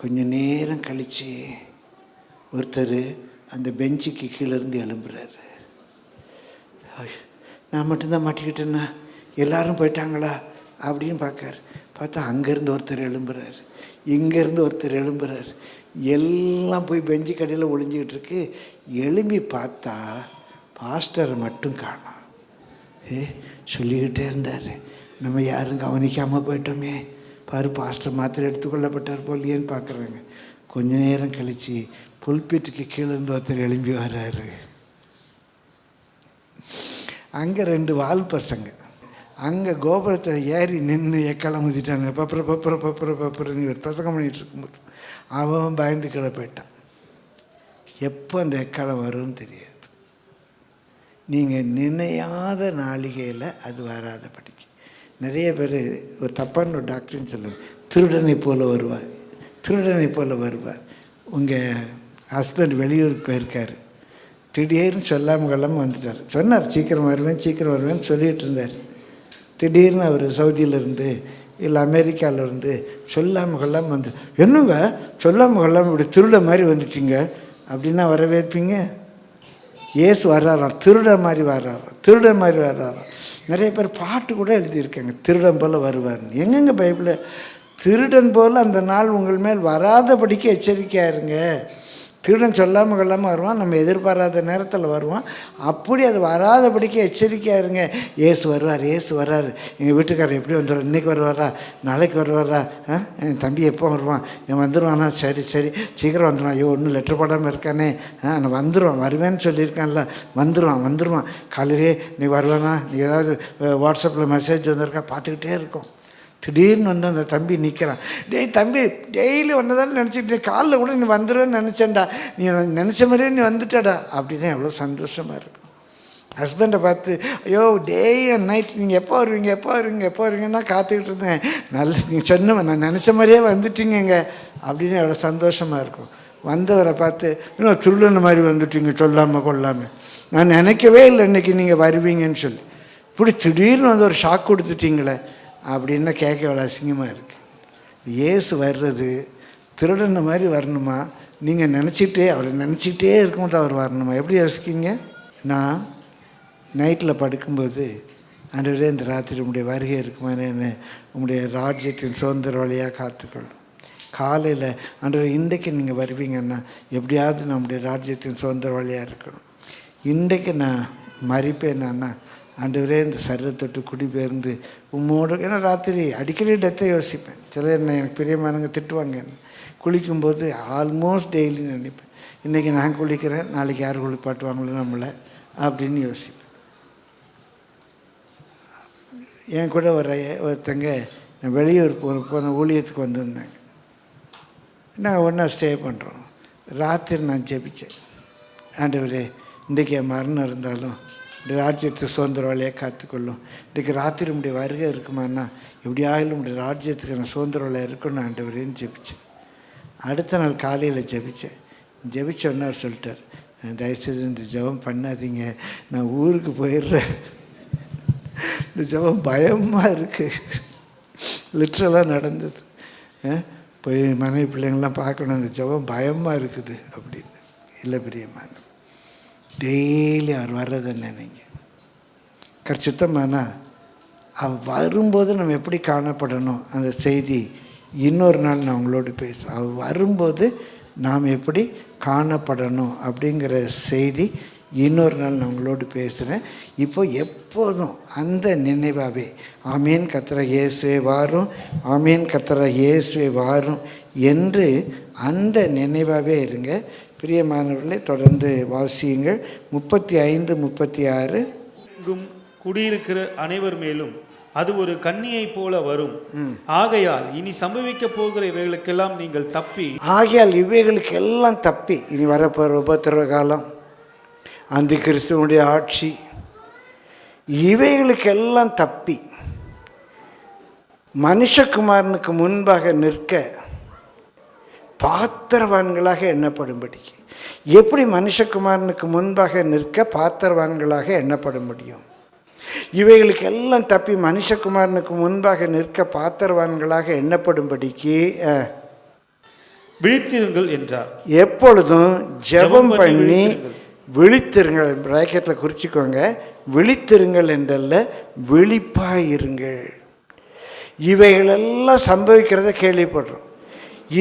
கொஞ்சம் நேரம் கழித்து ஒருத்தர் அந்த பெஞ்சுக்கு கீழேருந்து எழும்புறாரு. நான் மட்டும்தான் மாட்டிக்கிட்டேன்னா எல்லோரும் போயிட்டாங்களா அப்படின்னு பார்க்காரு. பார்த்தா அங்கேருந்து ஒருத்தர் எழும்புறாரு, இங்கேருந்து ஒருத்தர் எழும்புறாரு. எல்லாம் போய் பெஞ்சு கடையில் ஒளிஞ்சிக்கிட்டு இருக்கு. எழும்பி பார்த்தா பாஸ்டரை மட்டும் காணோம். சொல்லிக்கிட்டே இருந்தார், நம்ம யாரும் கவனிக்காமல் போயிட்டோமே, பாரு பாஸ்டர் மாத்திரை எடுத்துக்கொள்ளப்பட்டார் போலியேன்னு பார்க்குறாங்க. கொஞ்ச நேரம் கழித்து புல்பீட்டுக்கு கீழேருந்து ஒருத்தர் எழும்பி வர்றாரு. அங்கே 2 வால் பசங்க அங்கே கோபுரத்தை ஏறி நின்று எக்காலம் ஊதிட்டாங்க. பப்புறன்னு ஒரு பிரசங்கம் பண்ணிகிட்டு இருக்கும்போது அவன் பயந்து கீழே போயிட்டான். எப்போ அந்த எக்காலம் வரும்னு தெரியாது. நீங்கள் நினையாத நாளிகையில் அது வராதபடிக்கு. நிறைய பேர் ஒரு தப்பான ஒரு டாக்டர்னு சொல்லுவாங்க, திருடனை போல் வருவார், திருடனை போல் வருவார். உங்கள் ஹஸ்பண்ட் வெளியூருக்கு போயிருக்காரு, திடீர்னு சொல்லாமல் கொள்ளாமல் வந்துட்டார். சொன்னார் சீக்கிரம் வருவேன்னு சொல்லிகிட்டு இருந்தார். திடீர்னு அவர் சவுதியிலேருந்து இல்லை அமெரிக்காவிலேருந்து சொல்லாமல் கொள்ளாமல் வந்து, என்னங்க சொல்லாமல் கொள்ளாமல் இப்படி திருட மாதிரி வந்துட்டீங்க அப்படின்னா வரவேற்பீங்க? இயேசு வர்றாராம், திருட மாதிரி வர்றாராம். நிறைய பேர் பாட்டு கூட எழுதியிருக்காங்க, திருடன் போல் வருவார்னு. எங்கெங்க பைபிளில் திருடன் போல் அந்த நாள் உங்கள் மேல் வராதபடிக்கு எச்சரிக்கையாக இருங்க. திருடன் சொல்லாமல் கொள்ளாமல் வருவான், நம்ம எதிர்பாராத நேரத்தில் வருவான். அப்படி அது வராதபடிக்கு எச்சரிக்கையாக இருங்க. இயேசு வர்றார். எங்கள் வீட்டுக்காரர் எப்படி வந்துடுவார், இன்றைக்கி வருவாரா, நாளைக்கு வருவாரா, என் தம்பி எப்போ வருவான், என் வந்துடுவானா, சரி சீக்கிரம் வந்துடுவான். ஐயோ ஒன்றும் லெட்டர் போடாமல் இருக்கானே, நான் வந்துடுவான், வருவேன்னு சொல்லியிருக்கான்ல, வந்துடுவான். காலையிலே நீ வருவானா, நீ ஏதாவது வாட்ஸ்அப்பில் மெசேஜ் வந்திருக்கா பார்த்துக்கிட்டே இருக்கும். திடீர்னு வந்து அந்த தம்பி நிற்கிறான். தம்பி டெய்லி ஒன்று நினச்சிக்கிட்டே, காலைல கூட நீ வந்துடுவேன்னு நினச்சேன்டா, நீ நினச்ச மாதிரியே நீ வந்துட்டடா அப்படின்னா எவ்வளோ சந்தோஷமாக இருக்கும். ஹஸ்பண்டை பார்த்து ஐயோ டே அண்ட் நைட் நீங்கள் எப்போ வருவீங்கன்னு தான் காத்துக்கிட்டு இருந்தேன், நீங்கள் சொன்ன நான் நினச்ச மாதிரியே வந்துட்டீங்க அப்படின்னு எவ்வளோ சந்தோஷமாக இருக்கும். வந்தவரை பார்த்து இன்னும் திருடன மாதிரி வந்துட்டீங்க சொல்லாமல் கொள்ளாமல், நான் நினைக்கவே இல்லை இன்றைக்கி நீங்கள் வருவீங்கன்னு சொல்லி, இப்படி திடீர்னு வந்து ஒரு ஷாக் கொடுத்துட்டீங்களே அப்படின்னா கேட்க எவ்வளோ அசிங்கமாக இருக்குது. இயேசு வர்றது திருடன மாதிரி வரணுமா, நீங்கள் அவரை நினச்சிக்கிட்டே இருக்கும்போது அவர் வரணுமா? எப்படி யோசிக்கிங்க? நான் நைட்டில் படுக்கும்போது ஆண்டவரே இந்த ராத்திரி உங்களுடைய வருகை இருக்குமா, என்ன உங்களுடைய ராஜ்யத்தின் சுதந்திர வழியாக காத்துக்கொள்ளும். காலையில் ஆண்டவரே இன்றைக்கு நீங்கள் வருவீங்கன்னா எப்படியாவது நம்முடைய ராஜ்யத்தின் சுதந்திர வழியாக இருக்கணும். இன்றைக்கு நான் மறிப்பேன்னா ஆண்டவரே இந்த சரீரத்தொட்டு குடிபெயர்ந்து உம்மோடு, ஏன்னா ராத்திரி அடிக்கடி டெத்தை யோசிப்பேன். சில எனக்கு பிரியமானவங்க திட்டுவாங்க. குளிக்கும்போது ஆல்மோஸ்ட் டெய்லி நினைப்பேன், இன்றைக்கி நான் குளிக்கிறேன், நாளைக்கு யார் குளிப்பாட்டுவாங்களோ நம்மளை அப்படின்னு யோசிப்பேன். என் கூட ஒருத்தங்க வெளியூர் போன ஊழியத்துக்கு வந்திருந்தாங்க. நாங்கள் ஒன்றா ஸ்டே பண்ணுறோம். ராத்திரி நான் ஜெபித்தேன், ஆண்டவரே இன்றைக்கி என் மரணம் இருந்தாலும் ராஜ்யத்தை சுதந்திர வழியாக காத்துக்கொள்ளும். இன்றைக்கி ராத்திரி உடைய வருகை இருக்குமான்னா எப்படியாகிலும் உடைய ராஜ்யத்துக்கு நான் சுதந்திர வழியாக இருக்கணும் ஆண்டவரேன்னு ஜெபித்தேன். அடுத்த நாள் காலையில் ஜெபித்தேன். ஜெபிச்சோன்னு அவர் சொல்லிட்டார், தயவுசெய்து இந்த ஜெபம் பண்ணாதீங்க, நான் ஊருக்கு போயிடுறேன், இந்த ஜெபம் பயமாக இருக்குது. லிட்ரலாக நடந்தது. போய் மனைவி பிள்ளைங்கள்லாம் பார்க்கணும், இந்த ஜெபம் பயமாக இருக்குது அப்படின்னு. இல்லை பிரியமான, டெய்லி அவர் வர்றதை நினைங்க. கச்சித்தமானா அவர் வரும்போது நம்ம எப்படி காணப்படணும், அந்த செய்தி இன்னொரு நாள் நான் உங்களோடு பேசுகிறேன். அவர் வரும்போது நாம் எப்படி காணப்படணும் அப்படிங்கிற செய்தி இன்னொரு நாள் நான் உங்களோடு பேசுகிறேன். இப்போ எப்போதும் அந்த நினைவாகவே ஆமீன் கர்த்தர் இயேசுவே வாரும், ஆமீன் கர்த்தர் இயேசுவே வாரும் என்று அந்த நினைவாகவே இருங்க. பிரியமானவர்களே, தொடர்ந்து வாசியுங்கள். 35, 36. குடியிருக்கிற அனைவர் மேலும் அது ஒரு கன்னியை போல வரும். ஆகையால் இனி சம்பவிக்க போகிற இவைகளுக்கெல்லாம் நீங்கள் தப்பி. ஆகையால் இவைகளுக்கெல்லாம் தப்பி, இனி வரப்போகிற உபத்திரவ காலம், அந்த கிறிஸ்துவனுடைய ஆட்சி, இவைகளுக்கெல்லாம் தப்பி மனுஷகுமாரனுக்கு முன்பாக நிற்க பாத்திரவான்களாக எண்ணப்படும்படி. எப்படி மனுஷகுமாரனுக்கு முன்பாக நிற்க பாத்திரவான்களாக எண்ணப்பட முடியும்? இவைகளுக்கு எல்லாம் தப்பி மனுஷகுமாரனுக்கு முன்பாக நிற்க பாத்திரவான்களாக எண்ணப்படும்படிக்கு விழித்திருங்கள் என்றார். எப்பொழுதும் ஜெபம் பண்ணி விழித்திருங்கள். பிராக்கெட்டில் குறிச்சிக்கோங்க, விழித்திருங்கள் என்றல்ல, விழிப்பாயிருங்கள். இவைகளெல்லாம் சம்பவிக்கிறத கேள்விப்படுறோம்.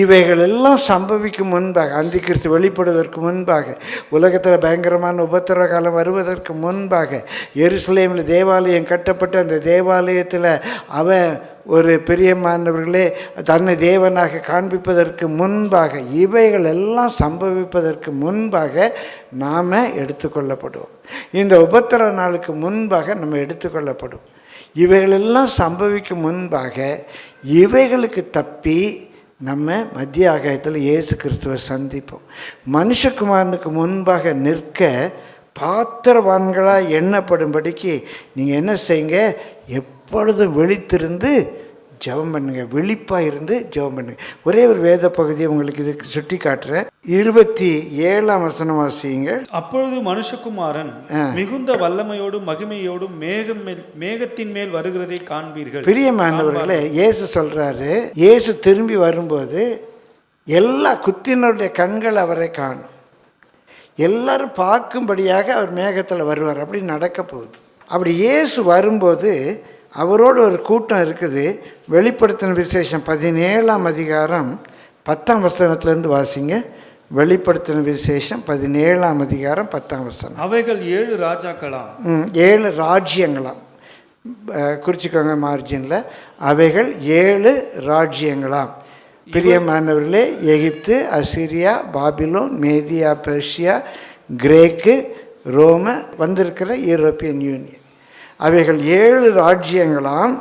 இவைகளெல்லாம் சம்பவிக்கும் முன்பாக, அந்தி கிறிஸ்து வெளிப்படுவதற்கு முன்பாக, உலகத்தில் பயங்கரமான உபத்திரவ காலம் வருவதற்கு முன்பாக, எருசலேமில் தேவாலயம் கட்டப்பட்டு அந்த தேவாலயத்தில் அவன் ஒரு பிரியமானவர்களே தன்னை தேவனாக காண்பிப்பதற்கு முன்பாக, இவைகள் எல்லாம் சம்பவிப்பதற்கு முன்பாக நாம் எடுத்துக்கொள்ளப்படுவோம். இந்த உபத்திரவ நாளுக்கு முன்பாக நம்ம எடுத்துக்கொள்ளப்படுவோம். இவைகளெல்லாம் சம்பவிக்கும் முன்பாக இவைகளுக்கு தப்பி நம்ம மத்திய ஆகாயத்தில் இயேசு கிறிஸ்துவை சந்திப்போம். மனுஷகுமாரனுக்கு முன்பாக நிற்க பாத்திரவான்களாக எண்ணப்படும்படிக்கு நீங்கள் என்ன செய்யுங்க, எப்பொழுதும் விழித்திருந்து ஜெபம் பண்ணுங்க, விழிப்பாக இருந்து ஜெபம் பண்ணுங்க. ஒரே ஒரு வேத பகுதியை உங்களுக்கு இதுக்கு சுட்டி காட்டுறேன். 27ஆம் வசனம் வாசியுங்க. அப்பொழுது மனுஷகுமாரன் மிகுந்த வல்லமையோடும் மகிமையோடும் மேகத்தின் மேல் வருகிறதை காண்பீர்கள். பிரியமானவர்களே, இயேசு சொல்றாரு, இயேசு திரும்பி வரும்போது எல்லா குத்தினருடைய கண்கள் அவரை காணும், எல்லாரும் பார்க்கும்படியாக அவர் மேகத்தில் வருவார். அப்படி நடக்க போகுது. அப்படி இயேசு வரும்போது அவரோடு ஒரு கூட்டம் இருக்குது. வெளிப்படுத்தின விசேஷம் 17ஆம் அதிகாரம் 10ஆம் வசனத்திலேருந்து வாசிங்க. வெளிப்படுத்தின விசேஷம் 17ஆம் அதிகாரம் 10ஆம் வசனம். அவைகள் 7 ராஜாக்களாம், 7 ராஜ்யங்களாம். குறிச்சிக்கோங்க மார்ஜினில், அவைகள் 7 ராஜ்யங்களாம். பிரியமானவர்களே, எகிப்து, அசிரியா, பாபிலோன், மேதியா, பெர்ஷியா, கிரேக்கு, ரோம, வந்திருக்கிற யூரோப்பியன் யூனியன், அவைகள் 7 ராஜ்யங்களாம்.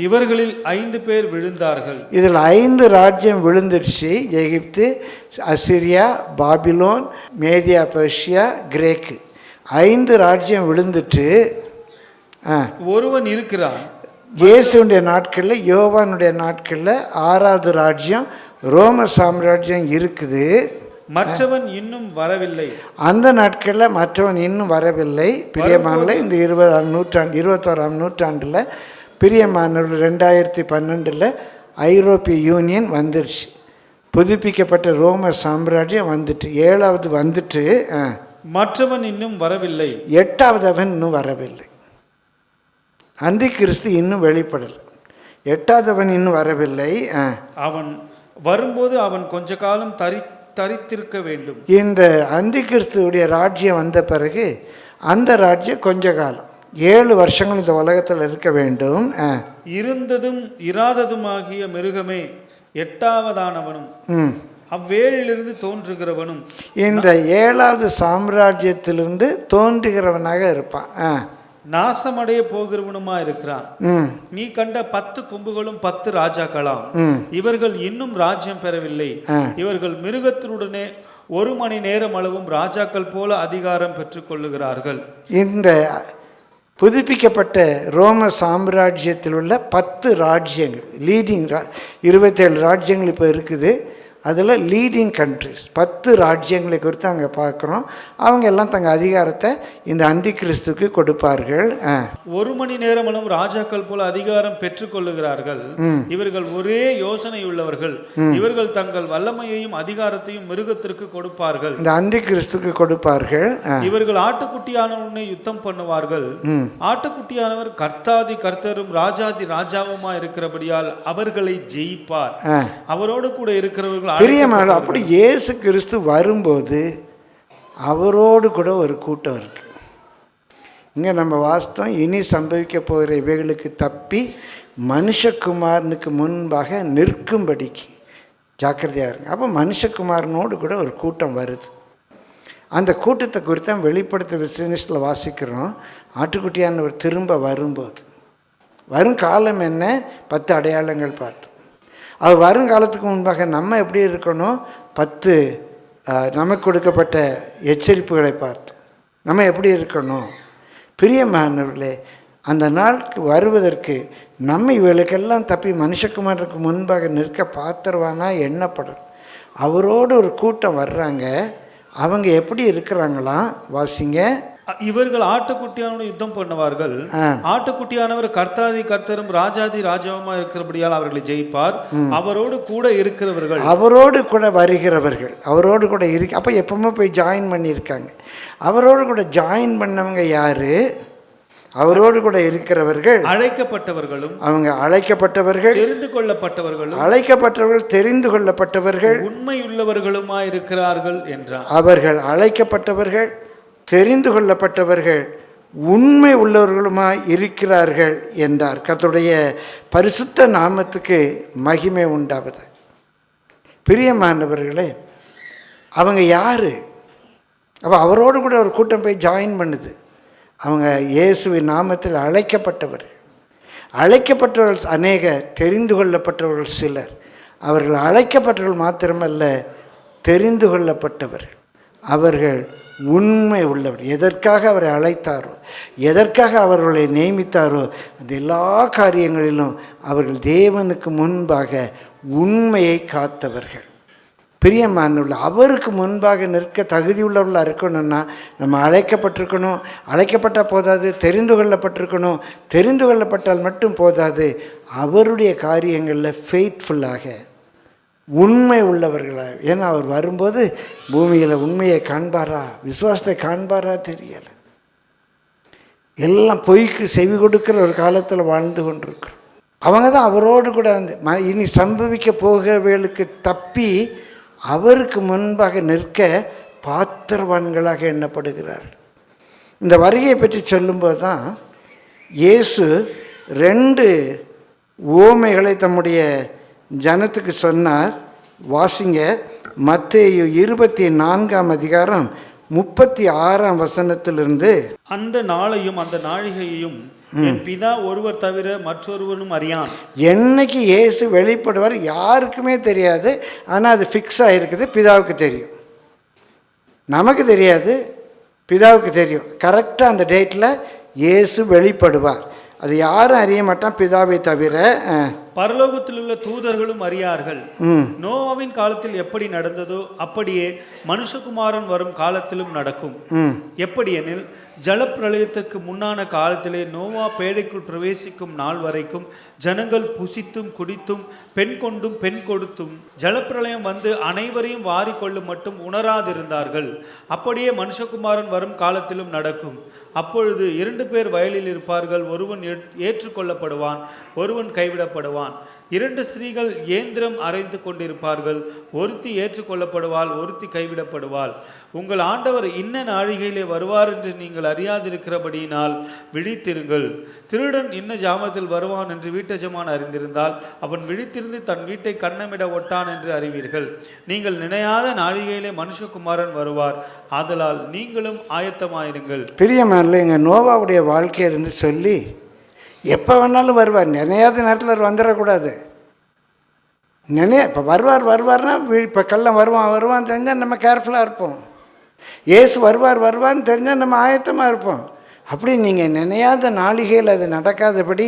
இவர்களில் 5 பேர் விழுந்தார்கள். இதில் 5 ராஜ்யம் விழுந்துருச்சு. எகிப்து, அசிரியா, பாபிலோன், மேதியா, பெர்ஷியா, கிரேக்கு, 5 ராஜ்யம் விழுந்துட்டு ஒருவன் இருக்கிறான். இயேசுடைய நாட்களில், யோவானுடைய நாட்களில் 6வது ராஜ்யம் ரோம சாம்ராஜ்யம் இருக்குது. மற்றவன் இன்னும் வரவில்லை. அந்த நாட்களில் மற்றவன் இன்னும் வரவில்லை. பிரியமானல, இந்த 21ஆம் நூற்றாண்டில் பிரியமானவர்கள் 2012 ஐரோப்பிய யூனியன் வந்துருச்சு. புதுப்பிக்கப்பட்ட ரோம சாம்ராஜ்யம் வந்துட்டு, 7வது வந்துட்டு, மற்றவன் இன்னும் வரவில்லை. 8வது அவன் இன்னும் வரவில்லை. அந்தி கிறிஸ்து இன்னும் வெளிப்படலை. 8வது அவன் இன்னும் வரவில்லை. அவன் வரும்போது அவன் கொஞ்ச காலம் தரித்திருக்க வேண்டும். இந்த அந்தி கிறிஸ்துவுடைய ராஜ்யம் வந்த பிறகு அந்த ராஜ்யம் கொஞ்ச காலம் 7 வருஷங்கள் இந்த உலகத்தில் இருக்க வேண்டும். இருந்ததும் இராததுமாகிய மிருகமே 8வதானவனும் அவ்வேழிலிருந்து தோன்றுகிறவனும் இந்த 7வது சாம்ராஜ்யத்திலிருந்து தோன்றுகிறவனாக இருப்பான். நாசமடைய போகிறவனுமா இருக்கிறான். நீ கண்ட 10 கொம்புகளும் 10 ராஜாக்களாம். இவர்கள் இன்னும் ராஜ்யம் பெறவில்லை. இவர்கள் மிருகத்தினுடனே 1 மணி நேரம் அளவும் ராஜாக்கள் போல அதிகாரம் பெற்றுக் கொள்ளுகிறார்கள். இந்த புதுப்பிக்கப்பட்ட ரோம சாம்ராஜ்யத்தில் உள்ள 10 ராஜ்யங்கள், லீடிங் 27 ராஜ்யங்கள் இப்போ இருக்குது. அதில் லீடிங் கண்ட்ரிஸ் 10 ராஜ்யங்களை குறித்து அங்கே பார்க்குறோம். அவங்க எல்லாம் தங்கள் அதிகாரத்தை இந்த அந்தி கிறிஸ்துக்கு கொடுப்பார்கள். 1 மணி நேரமும் ராஜாக்கள் போல அதிகாரம் பெற்றுக்கொள்ளுகிறார்கள். இவர்கள் ஒரே யோசனை உள்ளவர்கள். இவர்கள் தங்கள் வல்லமையையும் அதிகாரத்தையும் மிருகத்திற்கு கொடுப்பார்கள். இந்த அந்தி கிறிஸ்துக்கு கொடுப்பார்கள். இவர்கள் ஆட்டுக்குட்டியானவனை யுத்தம் பண்ணுவார்கள். ஆட்டுக்குட்டியானவர் கர்த்தாதி கர்த்தரும் ராஜாதி ராஜாவுமா இருக்கிறபடியால் அவர்களை ஜெயிப்பார். அவரோடு கூட இருக்கிறவர்கள் பிரியமான அப்படி இயேசு கிறிஸ்து வரும்போது அவரோடு கூட ஒரு கூட்டம் இருக்கு. இங்கே நம்ம வாஸ்தவம் இனி சம்பவிக்க போகிற இவைகளுக்கு தப்பி மனுஷகுமாரனுக்கு முன்பாக நிற்கும்படிக்கு ஜாக்கிரதையாக இருங்க. அப்போ மனுஷகுமாரனோடு கூட ஒரு கூட்டம் வருது. அந்த கூட்டத்தை குறித்து வெளிப்படுத்த விசேஷத்தில் வாசிக்கிறோம். ஆட்டுக்குட்டியானவர் திரும்ப வரும்போது வரும் காலம் என்ன, 10 அடையாளங்கள் பார்த்தோம். அவர் வருங்காலத்துக்கு முன்பாக நம்ம எப்படி இருக்கணும், 10 நமக்கு கொடுக்கப்பட்ட எச்சரிப்புகளை பார்த்தோம். நம்ம எப்படி இருக்கணும். பிரியமானவர்களே, அந்த நாளுக்கு வருவதற்கு நம்ம இவர்களுக்கெல்லாம் தப்பி மனுஷகுமாரனுக்கு முன்பாக நிற்க பாத்திரவானா எண்ணப்படும். அவரோடு ஒரு கூட்டம் வர்றாங்க. அவங்க எப்படி இருக்கிறாங்களாம் வாசிங்க. இவர்கள் ஆட்டுக்குட்டியானோடு யுத்தம் பண்ணுவார்கள். ஆட்டுக்குட்டியானவர் கர்த்தாதி கர்த்தரும் ராஜாதி ராஜாவுமா இருக்கிறபடியால் அவர்களை ஜெயிப்பார். அவரோடு கூட இருக்கிறவர்கள், அவரோடு கூட வருகிறவர்கள், அவரோடு கூட இருக்கு. அப்போ எப்பவுமே போய் ஜாயின் பண்ணியிருக்காங்க. அவரோடு கூட ஜாயின் பண்ணவங்க யாரு? அவரோடு கூட இருக்கிறவர்கள் அழைக்கப்பட்டவர்களும், அவங்க அழைக்கப்பட்டவர்கள், தெரிந்து கொள்ளப்பட்டவர்களும், அழைக்கப்பட்டவர்கள் தெரிந்து கொள்ளப்பட்டவர்கள், உண்மையுள்ளவர்களுமா இருக்கிறார்கள் என்றார். அவர்கள் அழைக்கப்பட்டவர்கள், தெரிந்து கொள்ளப்பட்டவர்கள், உண்மை உள்ளவர்களுமாய் இருக்கிறார்கள் என்றார். கர்த்தருடைய பரிசுத்த நாமத்துக்கு மகிமை உண்டாவது. பிரியமானவர்களே, அவங்க யாரு? அப்போ அவரோடு கூட ஒரு கூட்டம் போய் ஜாயின் பண்ணுது. அவங்க இயேசுவின் நாமத்தில் அழைக்கப்பட்டவர்கள். அழைக்கப்பட்டவர்கள் அநேக, தெரிந்து கொள்ளப்பட்டவர்கள் சிலர். அவர்கள் அழைக்கப்பட்டவர்கள் மாத்திரமல்ல, தெரிந்து கொள்ளப்பட்டவர்கள். அவர்கள் உண்மை உள்ளவர். எதற்காக அவரை அழைத்தாரோ, எதற்காக அவர்களை நியமித்தாரோ, அந்த எல்லா காரியங்களிலும் அவர்கள் தேவனுக்கு முன்பாக உண்மையை காத்தவர்கள். பிரியமானவர்கள், அவருக்கு முன்பாக நிற்க தகுதி உள்ளவர்களாக இருக்கணும்னா நம்ம அழைக்கப்பட்டிருக்கணும். அழைக்கப்பட்டால் போதாது, தெரிந்து கொள்ளப்பட்டிருக்கணும். தெரிந்து கொள்ளப்பட்டால் மட்டும் போதாது, அவருடைய காரியங்களில் ஃபெய்த்ஃபுல்லாக, உண்மை உள்ளவர்களாக. ஏன்னா அவர் வரும்போது பூமியில் உண்மையை காண்பாரா, விசுவாசத்தை காண்பாரா தெரியலை. எல்லாம் பொய்க்கு செவி கொடுக்கிற ஒரு காலத்தில் வாழ்ந்து கொண்டிருக்கிறோம். அவங்க தான் அவரோடு கூட அந்த இனி சம்பவிக்க போகிறவர்களுக்கு தப்பி அவருக்கு முன்பாக நிற்க பாத்திரவான்களாக எண்ணப்படுகிறார்கள். இந்த வருகையை பற்றி சொல்லும்போது தான் இயேசு 2 உவமைகளை தம்முடைய ஜனத்துக்கு சொன்னார். வாசிங்க, மத்தேயு 24ஆம் அதிகாரம் 36ஆம் வசனத்திலிருந்து. அந்த நாளையும் அந்த நாழிகையையும் என் பிதா ஒருவர் தவிர மற்றொருவனும் அறியான். என்னைக்கு இயேசு வெளிப்படுவார் யாருக்குமே தெரியாது. ஆனால் அது ஃபிக்ஸ் ஆகிருக்குது. பிதாவுக்கு தெரியும், நமக்கு தெரியாது, பிதாவுக்கு தெரியும். கரெக்டாக அந்த டேட்டில் இயேசு வெளிப்படுவார். அது யாரும் அறிய மாட்டான், பிதாவை தவிர. பரலோகத்தில் உள்ள தூதர்களும் அறியார்கள். நோவாவின் காலத்தில் எப்படி நடந்ததோ அப்படியே மனுஷகுமாரன் வரும் காலத்திலும் நடக்கும். எப்படி எனில், ஜலப்பிரளயத்திற்கு முன்னான காலத்திலே நோவா பேழைக்குள் பிரவேசிக்கும் நாள் வரைக்கும் ஜனங்கள் புசித்தும் குடித்தும் பெண் கொண்டும் பெண் கொடுத்தும் ஜலப்பிரளயம் வந்து அனைவரையும் வாரிக்கொள்ளும் மட்டும் உணராதிருந்தார்கள். அப்படியே மனுஷகுமாரன் வரும் காலத்திலும் நடக்கும். அப்பொழுது 2 பேர் வயலில் இருப்பார்கள். ஒருவன் ஏற்றுக்கொள்ளப்படுவான், ஒருவன் கைவிடப்படுவான். 2 ஸ்திரீகள் இயந்திரம் அரைந்து கொண்டிருப்பார்கள். ஒருத்தி ஏற்றுக்கொள்ளப்படுவாள், ஒருத்தி கைவிடப்படுவாள். உங்கள் ஆண்டவர் இன்ன நாழிகையிலே வருவார் என்று நீங்கள் அறியாதிருக்கிறபடியினால் விழித்திருங்கள். திருடன் இன்ன ஜாமத்தில் வருவான் என்று வீட்டஜமான் அறிந்திருந்தால் அவன் விழித்திருந்து தன் வீட்டை கண்ணமிட ஒட்டான் என்று அறிவீர்கள். நீங்கள் நினையாத நாழிகையிலே மனுஷகுமாரன் வருவார். ஆதலால் நீங்களும் ஆயத்தமாயிருங்கள். பிரியமானவர்களே, எங்கள் நோவாவுடைய வாழ்க்கையை இருந்து சொல்லி எப்போ வேணாலும் வருவார். நினையாத நேரத்தில் வந்துடக்கூடாது. இப்போ வருவார்னா இப்போ கள்ளம் வருவான் தெரிஞ்சால் நம்ம கேர்ஃபுல்லாக இருப்போம். இயேசு வருவார்னு தெரிஞ்சால் நம்ம ஆயத்தமாக இருப்போம். அப்படி நீங்கள் நினையாத நாளிகையில் அது நடக்காதபடி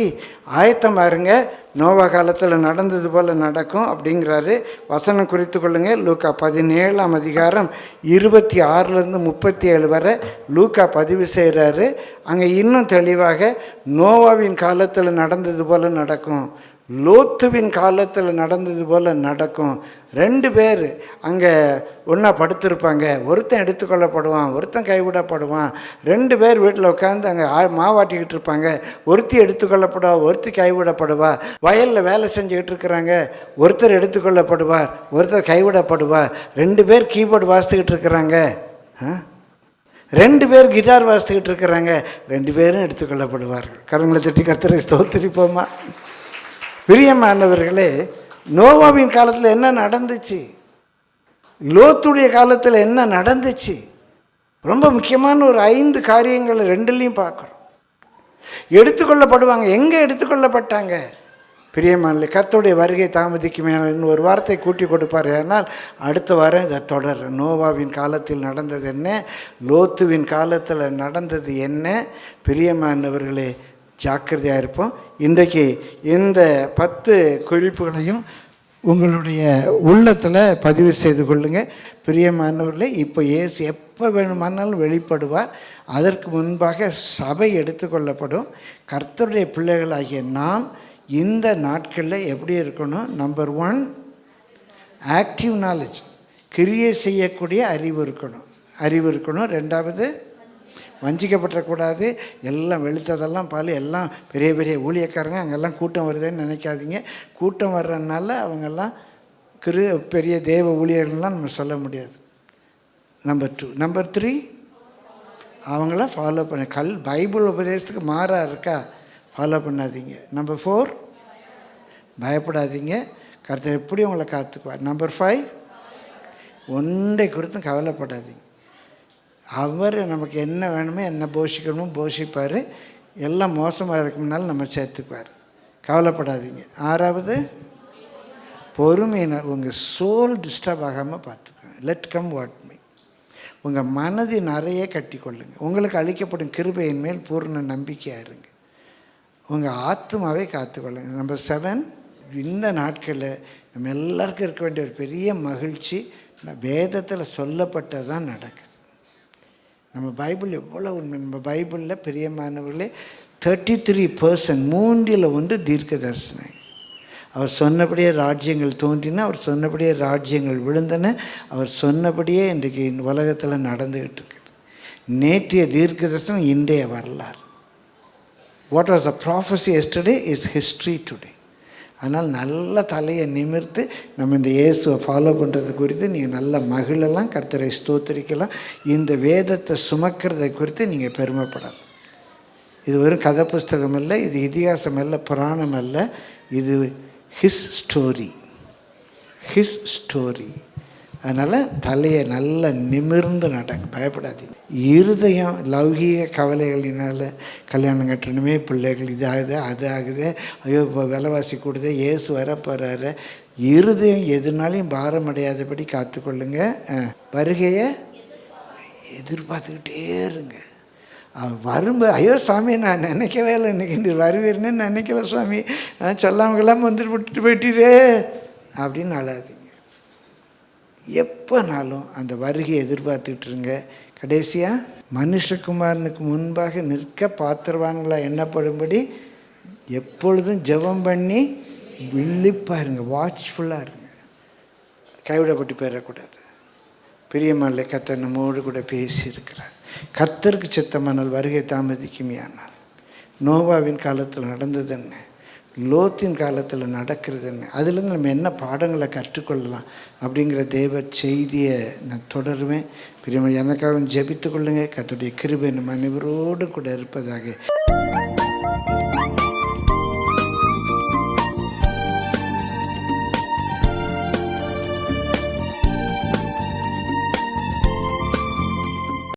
ஆயத்தமாக இருங்க. நோவா காலத்தில் நடந்தது போல் நடக்கும் அப்படிங்கிறாரு. வசனம் குறித்து கொள்ளுங்கள். லூக்கா 17ஆம் அதிகாரம் 26லேருந்து 37 வரை லூக்கா பதிவு செய்கிறாரு. அங்கே இன்னும் தெளிவாக நோவாவின் காலத்தில் நடந்தது போல் நடக்கும், லோத்துவின் காலத்தில் நடந்தது போல் நடக்கும். 2 பேர் அங்கே ஒன்றா படுத்திருப்பாங்க. ஒருத்தன் எடுத்துக்கொள்ளப்படுவான், ஒருத்தன் கைவிடப்படுவான். 2 பேர் வீட்டில் உட்காந்து அங்கே மாவாட்டிக்கிட்டு இருப்பாங்க. ஒருத்தி எடுத்துக்கொள்ளப்படுவா, ஒருத்தி கைவிடப்படுவா. வயலில் வேலை செஞ்சுக்கிட்டு இருக்கிறாங்க. ஒருத்தர் எடுத்துக்கொள்ளப்படுவார், ஒருத்தர் கைவிடப்படுவார். 2 பேர் கீபோர்டு வாசித்துக்கிட்டு இருக்கிறாங்க. 2 பேர் கிட்டார் வாசித்துக்கிட்டு இருக்கிறாங்க. 2 பேரும் எடுத்துக்கொள்ளப்படுவார்கள். கரங்களை தட்டி கர்த்தரை ஸ்தோத்திரிப்போமா. பிரியமானவர்களே, நோவாவின் காலத்தில் என்ன நடந்துச்சு, லோத்துடைய காலத்தில் என்ன நடந்துச்சு, ரொம்ப முக்கியமான ஒரு 5 காரியங்களை 2லையும் பார்க்குறோம். எடுத்துக்கொள்ளப்படுவாங்க. எங்கே எடுத்துக்கொள்ளப்பட்டாங்க? பிரியமானே, கர்த்தருடைய வருகை தாமதிக்குமே ஒரு வார்த்தை கூட்டி கொடுப்பார். ஆனால் அடுத்த வாரம் இதை தொடர். நோவாவின் காலத்தில் நடந்தது என்ன, லோத்துவின் காலத்தில் நடந்தது என்ன? பிரியமானவர்களே, ஜாக்கிரதையாக இருப்போம். இன்றைக்கு இந்த 10 குறிப்புகளையும் உங்களுடைய உள்ளத்தில் பதிவு செய்து கொள்ளுங்கள். பிரியமானவர்களே, இப்போ இயேசு எப்போ வேணுமானாலும் வெளிப்படுவார். அதற்கு முன்பாக சபை எடுத்துக்கொள்ளப்படும். கர்த்தருடைய பிள்ளைகளாகிய நாம் இந்த நாட்களில் எப்படி இருக்கணும்? நம்பர் 1, ஆக்டிவ் நாலேஜ், கிரியை செய்யக்கூடிய அறிவு இருக்கணும். 2வது, வஞ்சிக்கப்படக்கூடாது. எல்லாம் வெளுத்ததெல்லாம் பால், எல்லாம் பெரிய பெரிய ஊழியக்காரங்க, அங்கெல்லாம் கூட்டம் வருதுன்னு நினைக்காதீங்க. கூட்டம் வர்றதுனால அவங்கெல்லாம் பெரிய தேவ ஊழியர்கள்லாம் நம்ம சொல்ல முடியாது. நம்பர் 2. நம்பர் 3, அவங்கள ஃபாலோ பண்ண பைபிள் உபதேசத்துக்கு மாறாக இருக்கா, ஃபாலோ பண்ணாதீங்க. நம்பர் 4, பயப்படாதீங்க. கர்த்தர் எப்படி உங்களை காத்துக்குவார். நம்பர் 5, ஒன்றை குறித்தும் கவலைப்படாதீங்க. அவர் நமக்கு என்ன வேணுமோ, என்ன போஷிக்கணுமோ போஷிப்பார். எல்லாம் மோசமாக இருக்கும்னாலும் நம்ம சேர்த்துக்குவார். கவலைப்படாதீங்க. 6வது, பொறுமையினர். உங்கள் சோல் டிஸ்டர்ப் ஆகாமல் பார்த்துக்கோங்க. Let come what me. உங்கள் மனதின் அறையை கட்டி கொள்ளுங்கள். உங்களுக்கு அளிக்கப்படும் கிருபையின் மேல் பூர்ண நம்பிக்கையாக இருங்க. உங்கள் ஆத்மாவை காத்துக்கொள்ளுங்க. நம்பர் 7, இந்த நாட்களில் நம்ம எல்லாருக்கும் இருக்க வேண்டிய ஒரு பெரிய மகிழ்ச்சி, வேதத்தில் சொல்லப்பட்டது தான் நடக்குது. நம்ம பைபிள் எவ்வளோ உண்மை. நம்ம பைபிளில் பிரியமானவர்களே 33% 3/1 தீர்க்க தரிசனம். அவர் சொன்னபடியே ராஜ்யங்கள் தோன்றின, அவர் சொன்னபடியே ராஜ்யங்கள் விழுந்தன, அவர் சொன்னபடியே இன்றைக்கு உலகத்தில் நடந்துக்கிட்டு இருக்குது. நேற்றைய தீர்க்க தரிசனம் இன்றைய வரலாறு. What was the prophecy yesterday is history today. அதனால் நல்ல தலையை நிமிர்த்து நம்ம இந்த இயேசுவை ஃபாலோ பண்ணுறது குறித்து நீங்கள் நல்ல மகிழலாம், கர்த்தரை ஸ்தோத்திரிக்கலாம். இந்த வேதத்தை சுமக்கிறதை குறித்து நீங்கள் பெருமைப்படலாம். இது வெறும் கதை புஸ்தகம் அல்ல, இது இதிகாசம் அல்ல, புராணம் அல்ல, இது ஹிஸ் ஸ்டோரி. அதனால் தலையை நல்லா நிமிர்ந்து நடங்க, பயப்படாதீங்க. இருதயம் லௌகீக கவலைகளினால் கல்யாணம் கட்டணுமே, பிள்ளைகள் இது ஆகுது அது ஆகுது, ஐயோ இப்போ விலைவாசி கூடுது, இயேசு வரப்போகிறாரு. இருதயம் எதுனாலையும் பாரம் அடையாதபடி காத்துக்கொள்ளுங்க. வருகையை எதிர்பார்த்துக்கிட்டே இருங்க. வரும்போது ஐயோ சுவாமி நான் நினைக்கவே இல்லை, இன்றைக்கி வருவீர்னு நினைக்கல சுவாமி, சொல்லாமங்கெல்லாம் வந்துட்டு விட்டுட்டு போயிட்டீரே அப்படின்னு அழாதீங்க. எப்போனாலும் அந்த வருகையை எதிர்பார்த்துட்ருங்க. கடைசியாக மனுஷகுமாரனுக்கு முன்பாக நிற்க பாத்திரவான்களாக எண்ணப்படும்படி எப்பொழுதும் ஜெபம் பண்ணி விழிப்பாக இருங்க, வாட்ச்ஃபுல்லாக இருங்க, கைவிடப்பட்டு போயிடக்கூடாது. பிரியமானே, கர்த்தர் நம்மோடு கூட பேசியிருக்கிறார். கர்த்தருக்கு சித்தமானால் வருகை தாமதிக்குமையானால் நோவாவின் காலத்தில் நடந்தது என்ன, லோத்தின் காலத்தில் நடக்கிறது என்ன, அதுலேருந்து நம்ம என்ன பாடங்களை கற்றுக்கொள்ளலாம் அப்படிங்கிற தேவ செய்தியை நான் தொடருவேன். பிரியமாக எனக்காகவும் ஜெபித்து கொள்ளுங்கள். கர்த்தருடைய கிருபை நம்ம அனைவரோடு கூட இருப்பதாக.